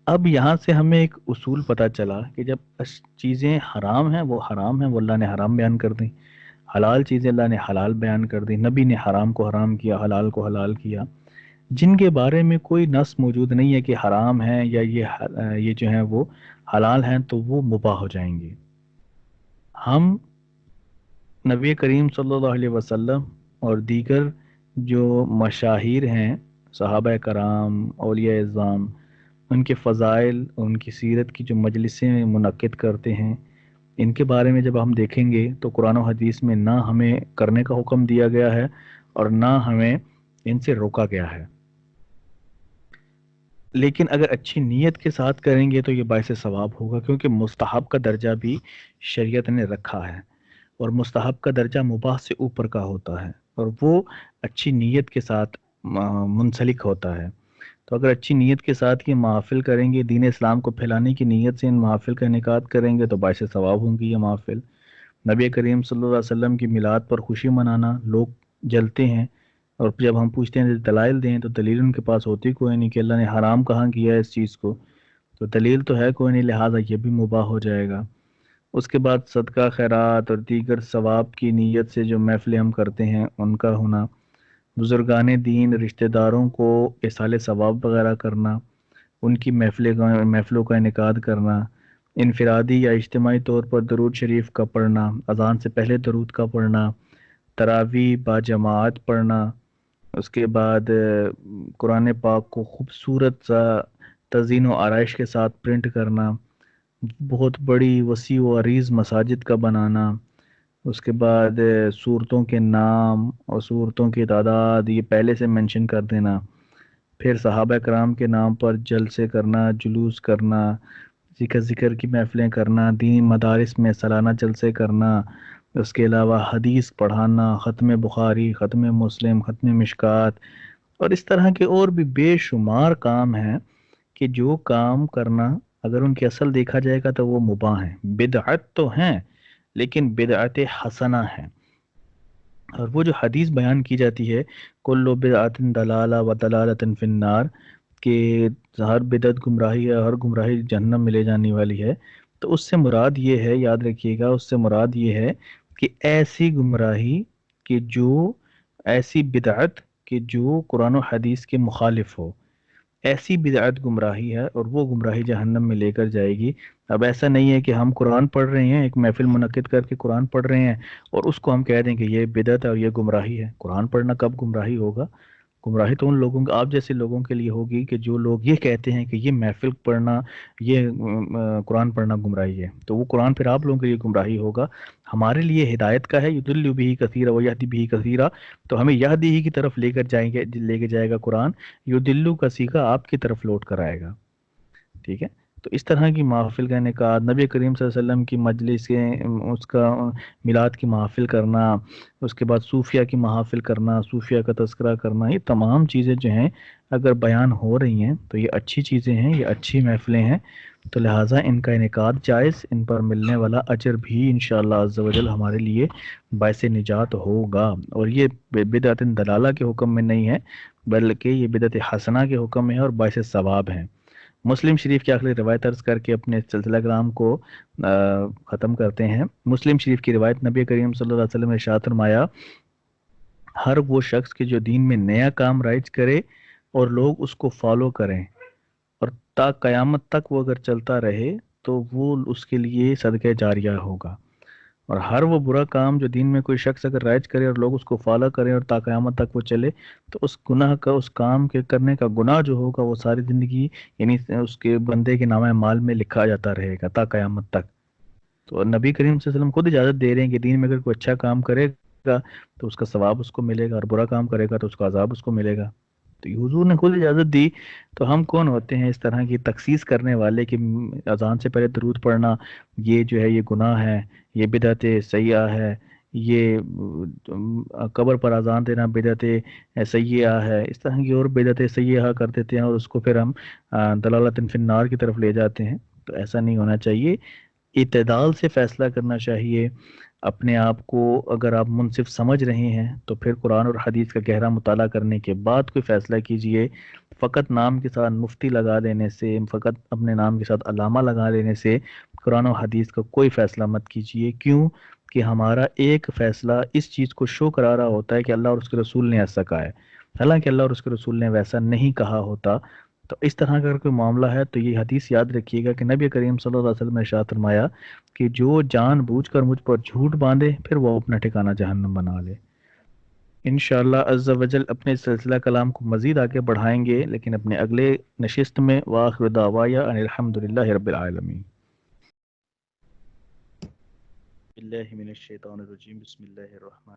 اب یہاں سے ہمیں ایک اصول پتہ چلا کہ جب چیزیں حرام ہیں وہ حرام ہیں، وہ اللہ نے حرام بیان کر دیں. حلال چیزیں اللہ نے حلال بیان کر دی، نبی نے حرام کو حرام کیا، حلال کو حلال کیا. جن کے بارے میں کوئی نص موجود نہیں ہے کہ حرام ہیں یا یہ جو ہیں وہ حلال ہیں تو وہ مباح ہو جائیں گے. ہم نبی کریم صلی اللہ علیہ وسلم اور دیگر جو مشاہیر ہیں، صحابہ کرام، اولیاء اعظام، ان کے فضائل، ان کی سیرت کی جو مجلسیں منعقد کرتے ہیں، ان کے بارے میں جب ہم دیکھیں گے تو قرآن و حدیث میں نہ ہمیں کرنے کا حکم دیا گیا ہے اور نہ ہمیں ان سے روکا گیا ہے. لیکن اگر اچھی نیت کے ساتھ کریں گے تو یہ باعث ثواب ہوگا، کیونکہ مستحب کا درجہ بھی شریعت نے رکھا ہے، اور مستحب کا درجہ مباح سے اوپر کا ہوتا ہے، اور وہ اچھی نیت کے ساتھ منسلک ہوتا ہے. تو اگر اچھی نیت کے ساتھ یہ محافل کریں گے، دین اسلام کو پھیلانے کی نیت سے ان محافل کا انعقاد کریں گے تو باعث ثواب ہوں گی یہ محافل. نبی کریم صلی اللہ علیہ وسلم کی میلاد پر خوشی منانا، لوگ جلتے ہیں، اور جب ہم پوچھتے ہیں دلائل دیں تو دلیل ان کے پاس ہوتی کوئی نہیں کہ اللہ نے حرام کہاں کیا ہے اس چیز کو، تو دلیل تو ہے کوئی نہیں، لہٰذا یہ بھی مباح ہو جائے گا. اس کے بعد صدقہ خیرات اور دیگر ثواب کی نیت سے جو محفلیں ہم کرتے ہیں ان کا ہونا، بزرگان دین، رشتہ داروں کو ایصال ثواب وغیرہ کرنا، ان کی محفلوں کا انعقاد کرنا، انفرادی یا اجتماعی طور پر درود شریف کا پڑھنا، اذان سے پہلے درود کا پڑھنا، تراویح با جماعت پڑھنا، اس کے بعد قرآن پاک کو خوبصورت سا تزئین و آرائش کے ساتھ پرنٹ کرنا، بہت بڑی وسیع و عریض مساجد کا بنانا، اس کے بعد صورتوں کے نام اور صورتوں کی تعداد یہ پہلے سے منشن کر دینا، پھر صحابہ کرام کے نام پر جلسے کرنا، جلوس کرنا، ذکر کی محفلیں کرنا، دینی مدارس میں سالانہ جلسے کرنا، اس کے علاوہ حدیث پڑھانا، ختم بخاری، ختم مسلم، ختم مشکات، اور اس طرح کے اور بھی بے شمار کام ہیں کہ جو کام کرنا اگر ان کی اصل دیکھا جائے گا تو وہ مباح ہیں. بدعت تو ہیں لیکن بدعت حسنہ ہیں. اور وہ جو حدیث بیان کی جاتی ہے کل بدعت دلالہ و دلالۃ فی النار، کہ ہر بدعت گمراہی ہے، ہر گمراہی جہنم میں لے جانے والی ہے، تو اس سے مراد یہ ہے، یاد رکھیے گا، اس سے مراد یہ ہے کہ ایسی گمراہی کہ جو ایسی بدعت کہ جو قرآن و حدیث کے مخالف ہو، ایسی بدعت گمراہی ہے اور وہ گمراہی جہنم میں لے کر جائے گی. اب ایسا نہیں ہے کہ ہم قرآن پڑھ رہے ہیں، ایک محفل منعقد کر کے قرآن پڑھ رہے ہیں اور اس کو ہم کہہ دیں کہ یہ بدعت ہے اور یہ گمراہی ہے. قرآن پڑھنا کب گمراہی ہوگا؟ گمراہی تو ان لوگوں آپ جیسے لوگوں کے لیے ہوگی کہ جو لوگ یہ کہتے ہیں کہ یہ محفل پڑھنا، یہ قرآن پڑھنا گمراہی ہے، تو وہ قرآن پھر آپ لوگوں کے لیے گمراہی ہوگا. ہمارے لیے ہدایت کا ہے، یضل بہ کثیرا و یہدی بہ کثیرا، تو ہمیں یہدی ہی کی طرف لے کے جائے گا قرآن، یضل کا سیغہ آپ کی طرف لوٹ کر آئے گا. ٹھیک ہے. تو اس طرح کی محافل کا انعقاد، نبی کریم صلی اللہ علیہ وسلم کی مجلس کے اس کا میلاد کی محافل کرنا، اس کے بعد صوفیہ کی محافل کرنا، صوفیہ کا تذکرہ کرنا، یہ تمام چیزیں جو ہیں اگر بیان ہو رہی ہیں تو یہ اچھی چیزیں ہیں، یہ اچھی محفلیں ہیں، تو لہٰذا ان کا انعقاد جائز، ان پر ملنے والا اجر بھی انشاءاللہ عز و جل ہمارے لیے باعث نجات ہوگا۔ اور یہ بدعت دلالہ کے حکم میں نہیں ہے، بلکہ یہ بدعت حسنہ کے حکم میں ہے اور باعث ثواب ہیں۔ مسلم شریف کی آخری روایت عرض کر کے اپنے سلسلہ کلام کو ختم کرتے ہیں۔ مسلم شریف کی روایت، نبی کریم صلی اللہ علیہ وسلم نے ارشاد فرمایا، ہر وہ شخص کے جو دین میں نیا کام رائج کرے اور لوگ اس کو فالو کریں اور تا قیامت تک وہ اگر چلتا رہے تو وہ اس کے لیے صدقہ جاریہ ہوگا، اور ہر وہ برا کام جو دین میں کوئی شخص اگر رائج کرے اور لوگ اس کو فالو کریں اور تا قیامت تک وہ چلے تو اس گناہ کا، اس کام کے کرنے کا گناہ جو ہوگا وہ ساری زندگی یعنی اس کے بندے کے نامہ مال میں لکھا جاتا رہے گا تا قیامت تک۔ تو نبی کریم صلی اللہ علیہ وسلم خود اجازت دے رہے ہیں کہ دین میں اگر کوئی اچھا کام کرے گا تو اس کا ثواب اس کو ملے گا، اور برا کام کرے گا تو اس کا عذاب اس کو ملے گا۔ تو یہ حضور نے خود اجازت دی، تو ہم کون ہوتے ہیں اس طرح کی تخصیص کرنے والے کہ اذان سے پہلے درود پڑھنا یہ جو ہے یہ گناہ ہے، یہ بدعت سیئہ ہے، یہ قبر پر اذان دینا بدعت سیئہ ہے، اس طرح کی اور بدعت سیئہ کر دیتے ہیں اور اس کو پھر ہم دلالۃ فی النار کی طرف لے جاتے ہیں۔ تو ایسا نہیں ہونا چاہیے، اعتدال سے فیصلہ کرنا چاہیے۔ اپنے آپ کو اگر آپ منصف سمجھ رہے ہیں تو پھر قرآن اور حدیث کا گہرا مطالعہ کرنے کے بعد کوئی فیصلہ کیجئے۔ فقط نام کے ساتھ مفتی لگا دینے سے، فقط اپنے نام کے ساتھ علامہ لگا دینے سے قرآن و حدیث کا کوئی فیصلہ مت کیجئے۔ کیوں کہ ہمارا ایک فیصلہ اس چیز کو شو کرا رہا ہوتا ہے کہ اللہ اور اس کے رسول نے ایسا کہا ہے، حالانکہ اللہ اور اس کے رسول نے ویسا نہیں کہا ہوتا۔ تو اس طرح کا اگر کوئی معاملہ ہے تو یہ حدیث یاد رکھیے گا کہ نبی کریم صلی اللہ علیہ وسلم نے ارشاد فرمایا کہ جو جان بوجھ کر مجھ پر جھوٹ باندھے پھر وہ اپنا ٹھکانہ جہنم بنا لے۔ انشاءاللہ عز و جل اپنے سلسلہ کلام کو مزید آگے بڑھائیں گے، لیکن اپنے اگلے نشست میں وآخر دعوایا ان الحمدللہ رب العالمین۔ باللہ من الشیطان الرجیم، بسم اللہ الرحمن۔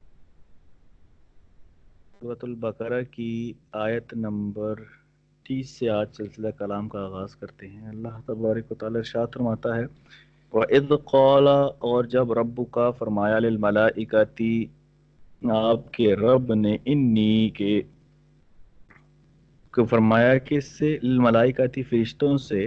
سورۃ البقرہ کی آیت نمبر 30 سے آج سلسلہ کلام کا آغاز کرتے ہیں۔ اللہ تبارک و تعالی ارشاد فرماتا ہے، وَإِذْ قَالَ، اور جب رب کا فرمایا، للملائکتی، آپ کے رب نے، انی کے کو فرمایا کس سے، للملائکتی فرشتوں سے،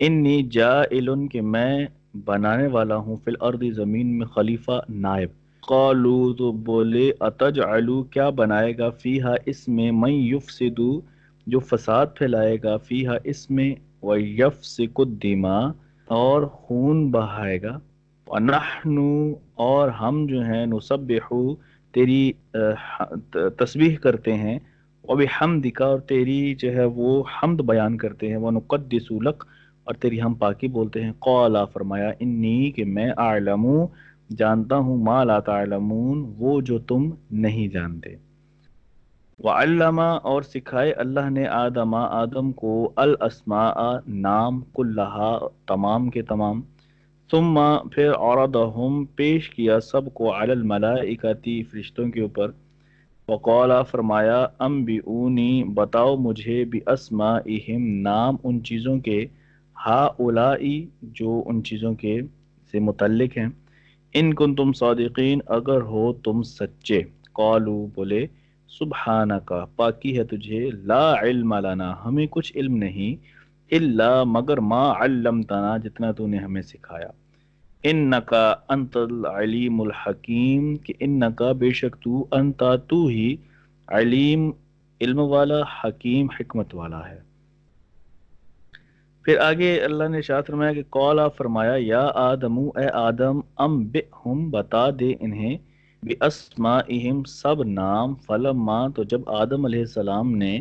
انی جائل کہ میں بنانے والا ہوں، فی الارض زمین میں، خلیفہ نائب۔ قالو تو بولے، اتجعلو کیا بنائے گا، فیہا اس میں، من یفسدو جو فساد پھیلائے گا، فیہا اس میں، ویفسک الدماء اور خون بہائے گا، ونحن اور ہم جو ہیں، نسبحو تیری تسبیح کرتے ہیں، وبحمدک اور تیری جو ہے وہ حمد بیان کرتے ہیں، ونقدس لک اور تیری ہم پاکی بولتے ہیں۔ قالا فرمایا، انی کہ میں، اعلم جانتا ہوں، ما لا تعلمون وہ جو تم نہیں جانتے۔ وعلم اور سکھائے اللہ نے، آدم آدم کو، الاسماء نام، کلہا تمام کے تمام، ثم پھر عرضہم پیش کیا سب کو، علی الملائکتی فرشتوں کے اوپر، وقالا فرمایا، انبئونی بتاؤ مجھے، باسمائہم نام ان چیزوں کے، ہؤلائی جو ان چیزوں کے سے متعلق ہیں، ان کنتم صادقین اگر ہو تم سچے۔ قالو بولے، سبحانکا پاکی ہے تجھے، لا علم لنا ہمیں کچھ علم نہیں، الا مگر ما علمتنا جتنا تو نے ہمیں سکھایا، انکا انت العلیم الحکیم کہ انکا بے شک تو، انتا تو ہی، علیم علم والا، حکیم حکمت والا ہے۔ پھر آگے اللہ نے ارشاد فرمایا کہ قولا فرمایا، یا آدم اے آدم، انبئہم بتا دے انہیں، باسمائہم سب نام، فلما تو جب آدم علیہ السلام نے،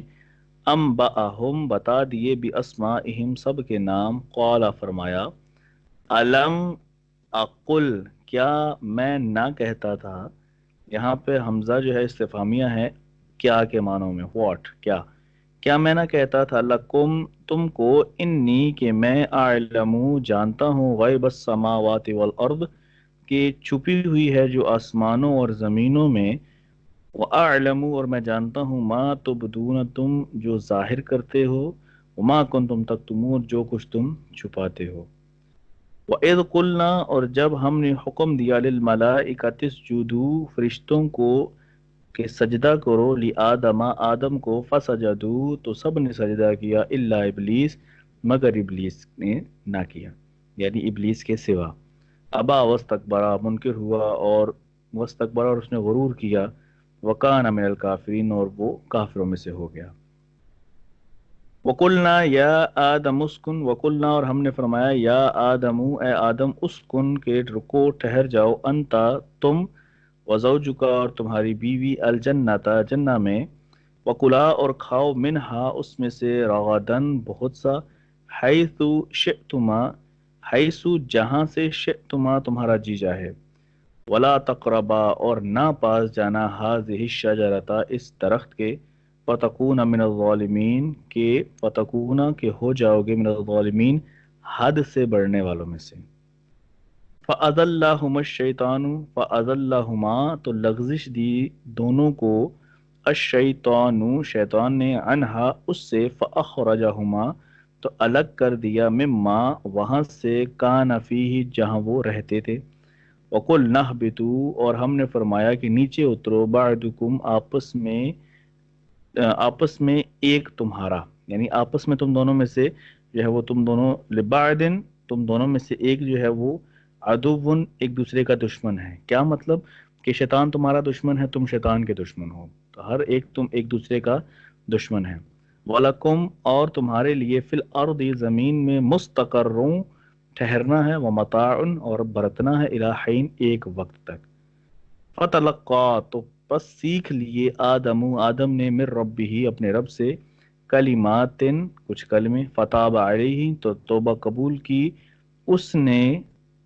انبأہم بتا دیے، باسمائہم سب کے نام، قولا فرمایا، علم اقل کیا میں نہ کہتا تھا، یہاں پہ حمزہ جو ہے استفہامیہ ہے، کیا کے معنوں میں، واٹ کیا میں نہ کہتا تھا، لکم تم کو، انی کہ میں، اعلم جانتا ہوں، غیب السماوات والارض کہ چھپی ہوئی ہے جو آسمانوں اور زمینوں میں، واعلم اور میں جانتا ہوں، ما تبدون تم جو ظاہر کرتے ہو، وما کنتم تکتمون، جو کچھ تم چھپاتے ہو۔ وَإِذْ قُلْنَا، اور جب ہم نے حکم دیا للملائکۃ اسجدوا، فرشتوں کو کہ سجدہ کرو لآدم، آدم کو، فسجدوا، تو سب نے سجدہ کیا، الا ابلیس، مگر ابلیس نے نہ کیا، یعنی ابلیس کے سوا۔ ابا واستکبرا، منکر ہوا، اور واستکبرا، اور اس نے غرور کیا، وکان من الکافرین، اور وہ کافروں میں سے ہو گیا۔ وقلنا یا آدم اسکن، وقلنا، اور ہم نے فرمایا، یا آدم، اے آدم، اسکن، کے رکو، ٹھہر جاؤ، انتا، تم، وزوجکا، اور تمہاری بیوی، الجنتا، جنہ میں، وکلا، اور کھاؤ، منہا، اس میں سے، رغدن، بہت سا، حیث شئتما، حیث، جہاں سے، شئتما، تمہارا جی چاہے، ولا تقربا، اور نہ پاس جانا، ہذہ الشجرۃ، اس درخت کے، فتکون من الظالمین، کے فتکون، کہ ہو جاؤ گے، من الظالمین، حد سے بڑھنے والوں میں سے۔ فَأَضَلَّهُمَا الشَّيْطَانُ، فَأَضَلَّهُمَا، تو لغزش دی دونوں کو، الشیطان، شیطان نے، عنہا، اس سے، فَأَخْرَجَهُمَا، تو الگ کر دیا، مما، وہاں سے، کان فیہ، جہاں وہ رہتے تھے، وَقُلْ نَهْبِطُوا، اور ہم نے فرمایا کہ نیچے اترو، بَعْضُکُمْ، آپس میں ایک تمہارا، یعنی آپس میں تم دونوں میں سے جو ہے وہ، تم دونوں، لبعدن، تم دونوں میں سے ایک جو ہے وہ، عدوٌ، ایک دوسرے کا دشمن ہے۔ کیا مطلب؟ کہ شیطان تمہارا دشمن ہے، تم شیطان کے دشمن ہو، تو ہر ایک تم ایک دوسرے کا دشمن ہے۔ وَلَکُمْ، اور تمہارے لیے، فی الارض، زمین میں، مستقرٌ، ٹھہرنا ہے، ومتاع، اور برتنا ہے، الی حین، ایک وقت تک۔ فتلقا، تو پس سیکھ لیے، آدم نے، من ربہ، اپنے رب سے، کلمات، کچھ کلمے، فتاب علیہ، تو توبہ قبول کی اس نے،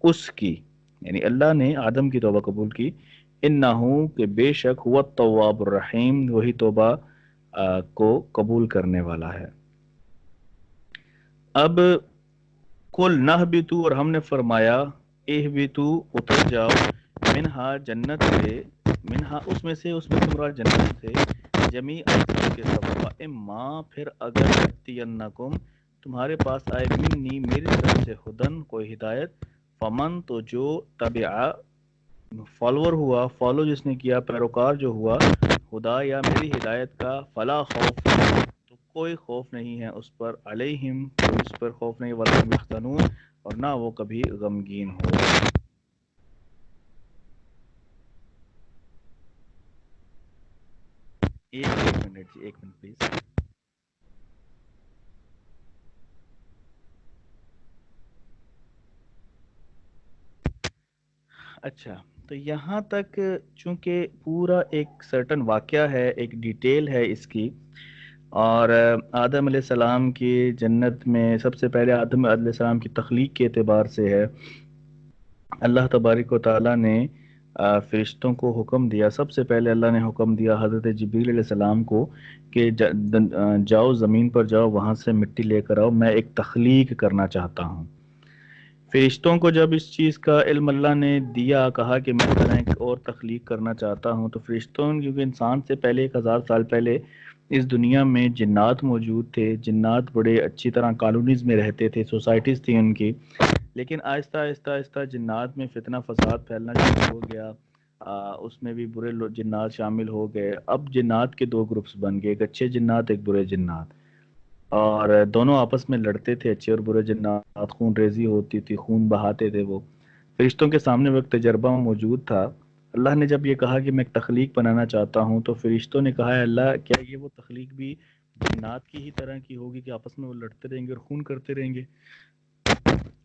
اس کی، یعنی اللہ نے آدم کی توبہ قبول کی، انہو، کہ بے شک، ہوا التواب الرحیم، وہی توبہ کو قبول کرنے والا ہے۔ اب، کل نہبتو، اور ہم نے فرمایا، اہبتو، اتر جاؤ، منہا، جنت سے، منہا، اس میں سے، اس میں تمہارا جنت سے، جمیعا، سب کے سب، اما، پھر اگر، یاتینکم، تمہارے پاس آئے، منی، میری طرف سے، ہدن، کوئی ہدایت، فمن، تو جو، تبعا، فالوور ہوا، فالو جس نے کیا، پیروکار جو ہوا، خدا یا میری ہدایت کا، فلا خوف، تو کوئی خوف نہیں ہے اس پر، علیہم، کوئی اس پر خوف نہیں، ولا هم یحزنون، اور نہ وہ کبھی غمگین ہو۔ ایک منٹ جی، ایک منٹ پلیز۔ اچھا، تو یہاں تک چونکہ پورا ایک سرٹن واقعہ ہے، ایک ڈیٹیل ہے اس کی، اور آدم علیہ السلام کی جنت میں، سب سے پہلے آدم علیہ السلام کی تخلیق کے اعتبار سے ہے، اللہ تبارک و تعالیٰ نے فرشتوں کو حکم دیا، سب سے پہلے اللہ نے حکم دیا حضرت جبریل علیہ السلام کو کہ جاؤ، زمین پر جاؤ، وہاں سے مٹی لے کر آؤ، میں ایک تخلیق کرنا چاہتا ہوں۔ فرشتوں کو جب اس چیز کا علم اللہ نے دیا، کہا کہ میں طرح ایک اور تخلیق کرنا چاہتا ہوں، تو فرشتوں، کیونکہ انسان سے پہلے 1000 سال پہلے اس دنیا میں جنات موجود تھے، جنات بڑے اچھی طرح کالونیز میں رہتے تھے، سوسائٹیز تھیں ان کی، لیکن آہستہ آہستہ آہستہ جنات میں فتنہ فساد پھیلنا شروع ہو گیا، اس میں بھی برے جنات شامل ہو گئے، اب جنات کے دو گروپس بن گئے، ایک اچھے جنات، ایک برے جنات، اور دونوں آپس میں لڑتے تھے، اچھے اور برے جنات، خون ریزی ہوتی تھی، خون بہاتے تھے وہ۔ فرشتوں کے سامنے وہ ایک تجربہ موجود تھا، اللہ نے جب یہ کہا کہ میں ایک تخلیق بنانا چاہتا ہوں، تو فرشتوں نے کہا ہے اللہ، کیا یہ وہ تخلیق بھی جنات کی ہی طرح کی ہوگی کہ آپس میں وہ لڑتے رہیں گے اور خون کرتے رہیں گے،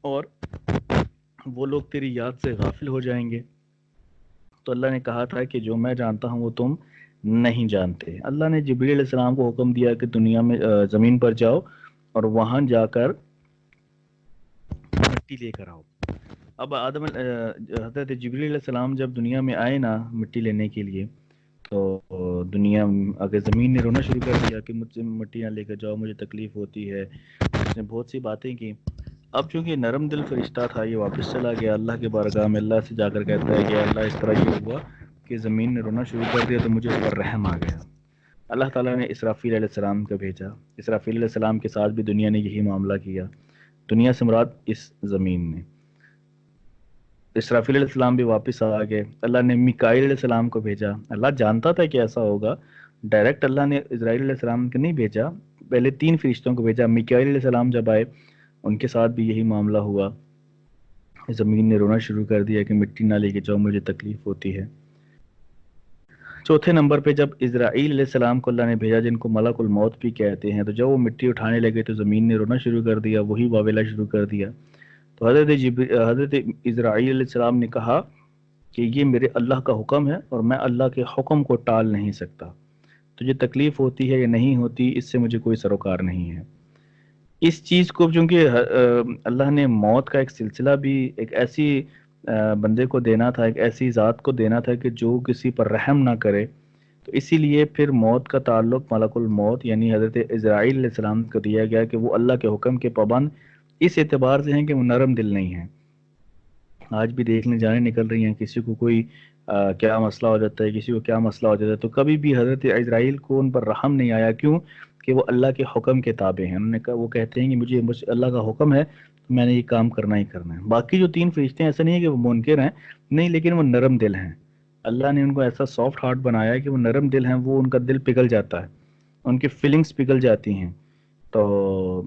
اور وہ لوگ تیری یاد سے غافل ہو جائیں گے؟ تو اللہ نے کہا تھا کہ جو میں جانتا ہوں وہ تم نہیں جانتے۔ اللہ نے جبریل علیہ السلام کو حکم دیا کہ دنیا میں، زمین پر جاؤ، اور وہاں جا کر مٹی لے کر آؤ۔ اب حضرت جبریل علیہ السلام جب دنیا میں آئے نا مٹی لینے کے لیے، تو دنیا، اگر زمین نے رونا شروع کر دیا کہ مجھ سے مٹی نہ لے کر جاؤ، مجھے تکلیف ہوتی ہے، اس نے بہت سی باتیں کی۔ اب چونکہ نرم دل فرشتہ تھا، یہ واپس چلا گیا اللہ کے بارگاہ میں، اللہ سے جا کر کہتا ہے کہ اللہ، اس طرح یہ ہوا کہ زمین نے رونا شروع کر دیا، تو مجھے اس پر رحم آ گیا۔ اللہ تعالیٰ نے اسرافیل علیہ السلام کو بھیجا، اسرافیل علیہ السلام کے ساتھ بھی دنیا نے یہی معاملہ کیا، دنیا سے مراد اس زمین میں۔ اسرافیل علیہ السلام بھی واپس آ گئے، اللہ نے میکائیل علیہ السلام کو بھیجا، اللہ جانتا تھا کہ ایسا ہوگا، ڈائریکٹ اللہ نے اسرائیل علیہ السلام کو نہیں بھیجا، پہلے 3 فرشتوں کو بھیجا۔ میکائیل علیہ السلام جب آئے ان کے ساتھ بھی یہی معاملہ ہوا، زمین نے رونا شروع کر دیا کہ مٹی نہ لے کے جاؤ، مجھے تکلیف ہوتی ہے۔ چوتھے نمبر پہ جب اسرائیل علیہ السلام کو اللہ نے بھیجا، جن کو ملک الموت بھی کہتے ہیں، تو جب وہ مٹی اٹھانے لگے تو زمین نے رونا شروع کر دیا، وہی واویلا شروع کر دیا۔ تو حضرت اسرائیل علیہ السلام نے کہا کہ یہ میرے اللہ کا حکم ہے اور میں اللہ کے حکم کو ٹال نہیں سکتا، تجھے تکلیف ہوتی ہے یا نہیں ہوتی اس سے مجھے کوئی سروکار نہیں ہے۔ اس چیز کو چونکہ اللہ نے موت کا ایک سلسلہ بھی ایک ایسی بندے کو دینا تھا، ایک ایسی ذات کو دینا تھا کہ جو کسی پر رحم نہ کرے، تو اسی لیے پھر موت کا تعلق ملک الموت یعنی حضرت اسرائیل علیہ السلام کو دیا گیا کہ وہ اللہ کے حکم کے پابند اس اعتبار سے ہیں کہ وہ نرم دل نہیں ہیں۔ آج بھی دیکھنے جانے نکل رہی ہیں، کسی کو کوئی کیا مسئلہ ہو جاتا ہے، کسی کو کیا مسئلہ ہو جاتا ہے، تو کبھی بھی حضرت اسرائیل کو ان پر رحم نہیں آیا۔ کیوں؟ کہ وہ اللہ کے حکم کے تابع ہیں، انہوں نے کہا، وہ کہتے ہیں کہ مجھے بس اللہ کا حکم ہے تو میں نے یہ کام کرنا ہی کرنا ہے۔ باقی جو 3 فرشتے ہیں ایسا نہیں ہے کہ وہ منکر ہیں، نہیں، لیکن وہ نرم دل ہیں، اللہ نے ان کو ایسا سافٹ ہارٹ بنایا ہے کہ وہ نرم دل ہیں، وہ ان کا دل پگھل جاتا ہے، ان کی فیلنگز پگھل جاتی ہیں۔ تو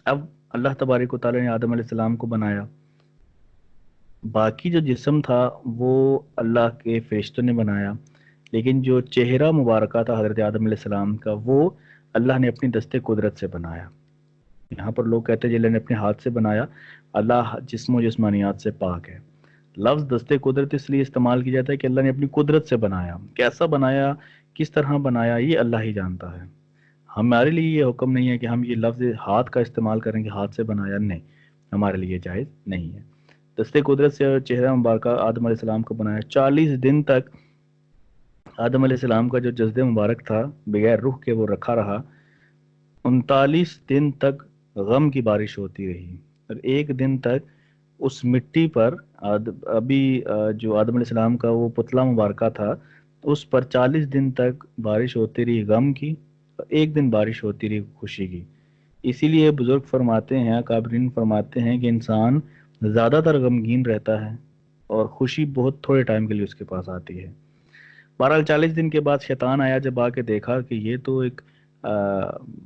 اب اللہ تبارک و تعالیٰ نے آدم علیہ السلام کو بنایا، باقی جو جسم تھا وہ اللہ کے فرشتوں نے بنایا، لیکن جو چہرہ مبارکہ تھا حضرت آدم علیہ السلام کا وہ اللہ نے اپنی دست قدرت سے بنایا۔ یہاں پر لوگ کہتے ہیں جی اللہ نے اپنے ہاتھ سے بنایا، اللہ جسم و جسمانیات سے پاک ہے۔ لفظ دست قدرت اس لیے استعمال کیا جاتا ہے کہ اللہ نے اپنی قدرت سے بنایا، کیسا بنایا، کس طرح بنایا، یہ اللہ ہی جانتا ہے۔ ہمارے لیے یہ حکم نہیں ہے کہ ہم یہ لفظ ہاتھ کا استعمال کریں کہ ہاتھ سے بنایا، نہیں، ہمارے لیے جائز نہیں ہے۔ دست قدرت سے چہرہ مبارکہ آدم علیہ السلام کو بنایا۔ 40 دن تک آدم علیہ السلام کا جو جسد مبارک تھا بغیر روح کے وہ رکھا رہا، 39 دن تک غم کی بارش ہوتی رہی، اور 1 دن تک اس مٹی پر ابھی جو آدم علیہ السلام کا وہ پتلا مبارکہ تھا اس پر 40 دن تک بارش ہوتی رہی غم کی، اور 1 دن بارش ہوتی رہی خوشی کی۔ اسی لیے بزرگ فرماتے ہیں، اکابرین فرماتے ہیں کہ انسان زیادہ تر غمگین رہتا ہے اور خوشی بہت تھوڑے ٹائم کے لیے اس کے پاس آتی ہے۔ بہرحال 40 دن کے بعد شیطان آیا، جب آ کے دیکھا کہ یہ تو ایک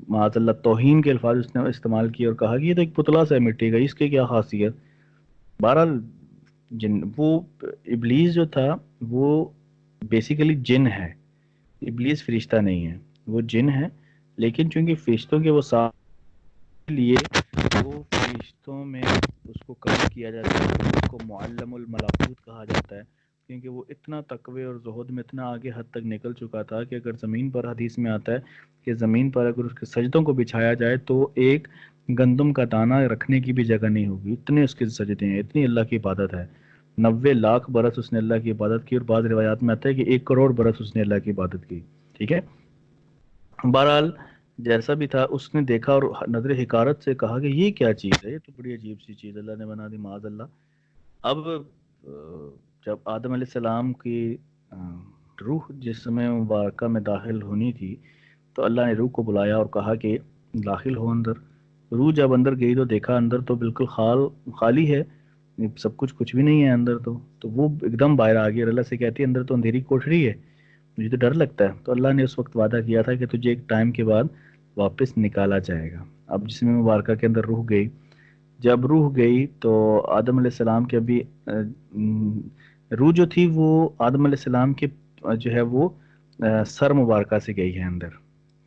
معاذ اللہ توہین کے الفاظ اس نے استعمال کیے اور کہا کہ یہ تو ایک پتلا سا ہے مٹی کا، اس کے کیا خاصیت۔ بہرحال وہ ابلیس جو تھا وہ بیسیکلی جن ہے، ابلیس فرشتہ نہیں ہے، وہ جن ہے، لیکن چونکہ فرشتوں کے وہ ساتھ لیے وہ فرشتوں میں اس کو کم کیا جاتا ہے، اس کو معلم الملکوت کہا جاتا ہے، کیونکہ وہ اتنا تقوی اور زہد میں اتنا آگے حد تک نکل چکا تھا کہ اگر زمین پر حدیث میں آتا ہے کہ زمین پر اگر اس کے سجدوں کو بچھایا جائے تو ایک گندم کا دانہ رکھنے کی بھی جگہ نہیں ہوگی، اتنے اس کے سجدے ہیں، اتنی اللہ کی عبادت ہے۔ 90 لاکھ برس اس نے اللہ کی عبادت کی، اور بعض روایات میں آتا ہے کہ 1 کروڑ برس اس نے اللہ کی عبادت کی، ٹھیک ہے۔ بہرحال جیسا بھی تھا اس نے دیکھا اور نظر حکارت سے کہا کہ یہ کیا چیز ہے، یہ تو بڑی عجیب سی چیز اللہ نے بنا دی، معاذ اللہ۔ اب جب آدم علیہ السلام کی روح جسم مبارکہ میں داخل ہونی تھی تو اللہ نے روح کو بلایا اور کہا کہ داخل ہو اندر۔ روح جب اندر گئی تو دیکھا اندر تو بالکل خالی ہے، کچھ بھی نہیں ہے اندر، تو وہ ایک دم باہر آ گئی اور اللہ سے کہتی ہے اندر تو اندھیری کوٹھری ہے، مجھے تو ڈر لگتا ہے۔ تو اللہ نے اس وقت وعدہ کیا تھا کہ تجھے ایک ٹائم کے بعد واپس نکالا جائے گا۔ اب جسم مبارکہ کے اندر روح گئی، جب روح گئی تو آدم علیہ السلام کے ابھی روح جو تھی وہ آدم علیہ السلام کے جو ہے وہ سر مبارکہ سے گئی ہے اندر،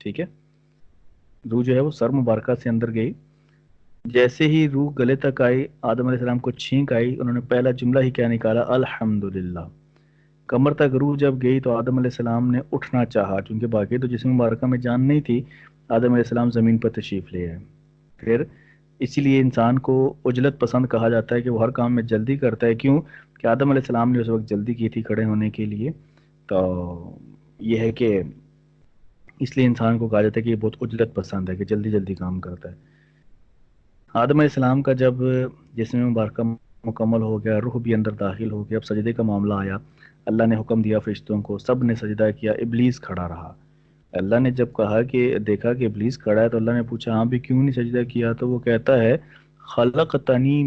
ٹھیک ہے، روح جو ہے وہ سر مبارکہ سے اندر گئی۔ جیسے ہی روح گلے تک آئی، آدم علیہ السلام کو چھینک آئی، انہوں نے پہلا جملہ ہی کیا نکالا، الحمدللہ۔ کمر تک روح جب گئی تو آدم علیہ السلام نے اٹھنا چاہا، چونکہ باقی تو جسم مبارکہ میں جان نہیں تھی، آدم علیہ السلام زمین پر تشریف لے آئے۔ پھر اسی لیے انسان کو عجلت پسند کہا جاتا ہے کہ وہ ہر کام میں جلدی کرتا ہے، کیوں کہ آدم علیہ السلام نے اس وقت جلدی کی تھی کھڑے ہونے کے لیے، تو یہ ہے کہ اس لیے انسان کو کہا جاتا ہے کہ یہ بہت عجلت پسند ہے، کہ جلدی جلدی کام کرتا ہے۔ آدم علیہ السلام کا جب جسم مبارکہ مکمل ہو گیا، روح بھی اندر داخل ہو گیا، اب سجدے کا معاملہ آیا، اللہ نے حکم دیا فرشتوں کو، سب نے سجدہ کیا، ابلیس کھڑا رہا، اللہ نے جب کہا کہ دیکھا کہ ابلیس کھڑا ہے تو اللہ نے پوچھا ہاں بھی کیوں نہیں سجدہ کیا، تو وہ کہتا ہے خلقتنی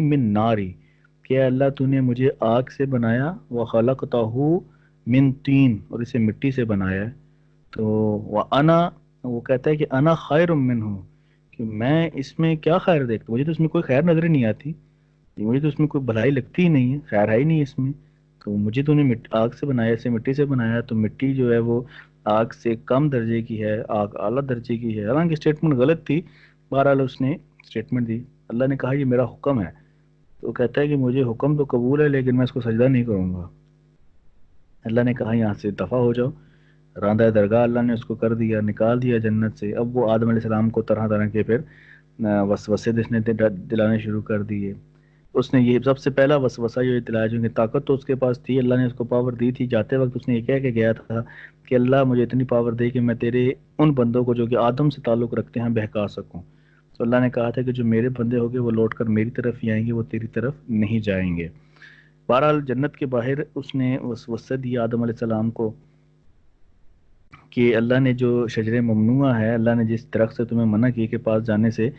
من ناری، کہ اللہ تو نے مجھے آگ سے بنایا، وہ خلقتہ من تین، اور اسے مٹی سے بنایا ہے، تو انا، وہ کہتا ہے کہ انا خیر منہ، کہ میں اس میں کیا خیر دیکھتا ہوں، مجھے تو اس میں کوئی خیر نظر ہی نہیں آتی، مجھے تو اس میں کوئی بھلائی لگتی ہی نہیں ہے، خیر ہے ہی نہیں اس میں، تو مجھے تو نے آگ سے بنایا، اسے مٹی سے بنایا، تو مٹی جو ہے وہ آگ سے کم درجے کی ہے، آگ اعلیٰ درجے کی ہے، حالانکہ اسٹیٹمنٹ غلط تھی، بہرحال اس نے اسٹیٹمنٹ دی، اللہ نے کہا یہ میرا حکم ہے، تو وہ کہتا ہے کہ مجھے حکم تو قبول ہے لیکن میں اس کو سجدہ نہیں کروں گا، اللہ نے کہا یہاں سے دفع ہو جاؤ، راندہ درگاہ اللہ نے اس کو کر دیا، نکال دیا جنت سے، اب وہ آدم علیہ السلام کو طرح طرح کے پھر وسوسے دلانے شروع کر دیے، اس نے یہ سب سے پہلا وسوسہ جو دلایا، جو کہ طاقت تو اس کے پاس تھی، اللہ نے اس کو پاور دی تھی، جاتے وقت اس نے یہ کہہ کے گیا تھا کہ اللہ مجھے اتنی پاور دے کہ میں تیرے ان بندوں کو جو کہ آدم سے تعلق رکھتے ہیں بہکا سکوں، تو اللہ نے کہا تھا کہ جو میرے بندے ہوگے وہ لوٹ کر میری طرف ہی آئیں گے، وہ تیری طرف نہیں جائیں گے، بہرحال جنت کے باہر اس نے وسوسہ دیا آدم علیہ السلام کو کہ اللہ نے جو شجر ممنوعہ ہے، اللہ نے جس درخت سے تمہیں منع کی کے پاس جانے سے،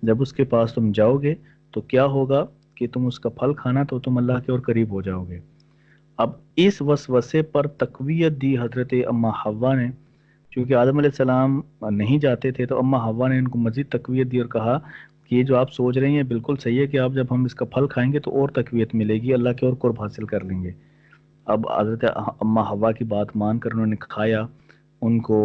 جب اس کے پاس تم جاؤ گے تو کیا ہوگا کہ تم اس کا پھل کھانا تو تم اللہ کے اور قریب ہو جاؤ گے۔ اب اس وسوسے پر تقویت دی حضرت اما حوا نے، چونکہ آدم علیہ السلام نہیں جاتے تھے تو اما حوا نے ان کو مزید تقویت دی اور کہا کہ یہ جو آپ سوچ رہے ہیں بالکل صحیح ہے، کہ آپ جب ہم اس کا پھل کھائیں گے تو اور تقویت ملے گی، اللہ کے اور قرب حاصل کر لیں گے۔ اب حضرت اما حوا کی بات مان کر انہوں نے کھایا، ان کو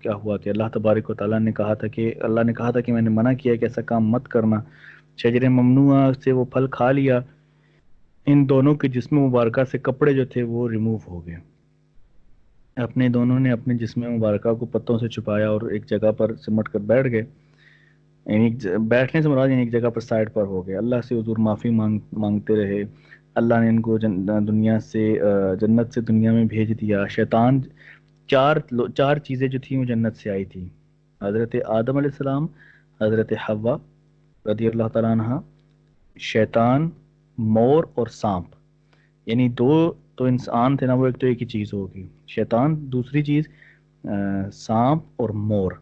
کیا ہوا کہ اللہ تبارک و تعالیٰ نے کہا تھا کہ اللہ نے کہا تھا کہ میں نے منع کیا کہ ایسا کام مت کرنا، شجر ممنوعہ سے وہ پھل کھا لیا، ان دونوں کے جسم مبارکہ سے کپڑے جو تھے وہ ریموو ہو گئے، اپنے دونوں نے اپنے جسم مبارکہ کو پتوں سے چھپایا اور ایک جگہ پر سمٹ کر بیٹھ گئے، یعنی بیٹھنے سے مراد یعنی ایک جگہ پر سائڈ پر ہو گئے، اللہ سے حضور معافی مانگتے رہے، اللہ نے ان کو دنیا سے جنت سے دنیا میں بھیج دیا، شیطان چار چیزیں جو تھیں وہ جنت سے آئی تھی، حضرت آدم علیہ السلام، حضرت حوا رضی اللہ تعالیٰ عنہ، شیطان، مور اور سانپ، یعنی دو تو انسان تھے نا، وہ ایک تو ایک ہی چیز ہوگی، شیطان دوسری چیز، سانپ اور مور،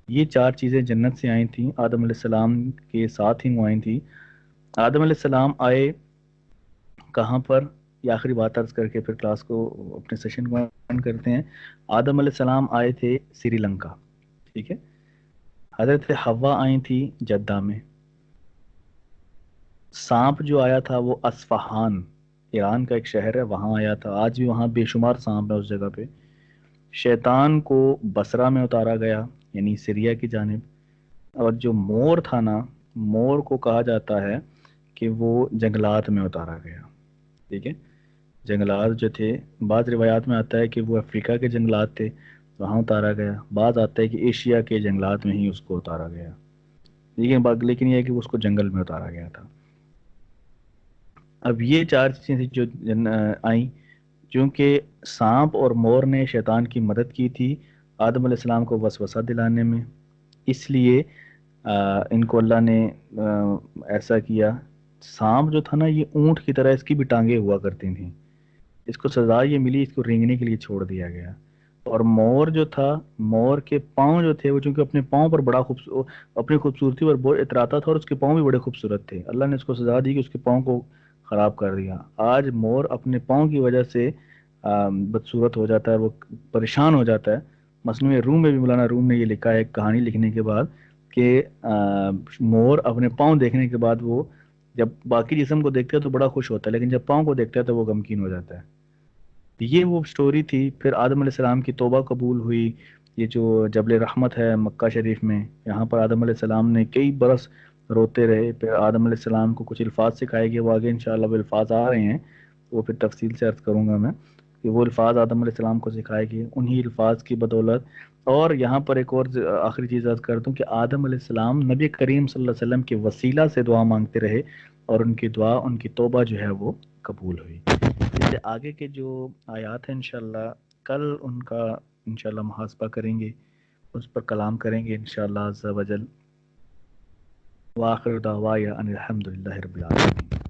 یہ چار چیزیں جنت سے آئی تھیں، آدم علیہ السلام کے ساتھ ہی وہ آئی تھیں۔ آدم علیہ السلام آئے کہاں پر، یہ آخری بات عرض کر کے پھر کلاس کو اپنے سیشن کو اینڈ کرتے ہیں، آدم علیہ السلام آئے تھے سری لنکا، ٹھیک ہے، حضرت حوا آئی تھی جدہ میں، سانپ جو آیا تھا وہ اصفہان، ایران کا ایک شہر ہے وہاں آیا تھا، آج بھی وہاں بے شمار سانپ ہے اس جگہ پہ، شیطان کو بصرہ میں اتارا گیا یعنی سیریا کی جانب، اور جو مور تھا نا، مور کو کہا جاتا ہے کہ وہ جنگلات میں اتارا گیا، ٹھیک ہے، جنگلات جو تھے، بعض روایات میں آتا ہے کہ وہ افریقہ کے جنگلات تھے وہاں اتارا گیا، بعض آتا ہے کہ ایشیا کے جنگلات میں ہی اس کو اتارا گیا، لیکن یہ ہے کہ اس کو جنگل میں اتارا گیا تھا۔ اب یہ چار چیزیں جو آئیں، چونکہ سانپ اور مور نے شیطان کی مدد کی تھی آدم علیہ السلام کو وسوسہ دلانے میں، اس لیے ان کو اللہ نے ایسا کیا، سانپ جو تھا نا یہ اونٹ کی طرح اس کی بھی ٹانگیں ہوا کرتی تھیں، اس کو سزا یہ ملی، اس کو رینگنے کے لیے چھوڑ دیا گیا، اور مور جو تھا، مور کے پاؤں جو تھے وہ چونکہ اپنے پاؤں پر بڑا اپنی خوبصورتی پر بہت اتراتا تھا، اور اس کے پاؤں بھی بڑے خوبصورت تھے، اللہ نے اس کو سزا دی کہ اس کے پاؤں کو خراب کر دیا، آج مور اپنے پاؤں کی وجہ سے بدصورت ہو جاتا ہے، وہ پریشان ہو جاتا ہے، مصنوعی روم میں بھی مولانا روم نے یہ لکھا ہے ایک کہانی لکھنے کے بعد کہ مور اپنے پاؤں دیکھنے کے بعد وہ جب باقی جسم کو دیکھتا ہے تو بڑا خوش ہوتا ہے، لیکن جب پاؤں کو دیکھتا ہے تو وہ غمگین ہو جاتا ہے۔ یہ وہ سٹوری تھی، پھر آدم علیہ السلام کی توبہ قبول ہوئی، یہ جو جبل رحمت ہے مکہ شریف میں، یہاں پر آدم علیہ السلام نے کئی برس روتے رہے، پھر آدم علیہ السلام کو کچھ الفاظ سکھائے گئے، وہ آگے انشاءاللہ وہ الفاظ آ رہے ہیں، وہ پھر تفصیل سے عرض کروں گا میں، کہ وہ الفاظ آدم علیہ السلام کو سکھائے گئے، انہی الفاظ کی بدولت، اور یہاں پر ایک اور آخری چیز عرض کر دوں کہ آدم علیہ السلام نبی کریم صلی اللہ علیہ وسلم کے وسیلہ سے دعا مانگتے رہے، اور ان کی دعا، ان کی توبہ جو ہے وہ قبول ہوئی۔ اس سے آگے کے جو آیات ہیں انشاءاللہ کل ان کا انشاءاللہ محاسبہ کریں گے، اس پر کلام کریں گے انشاءاللہ عز و جل، وآخر دعوایا ان الحمدللہ رب العالمین۔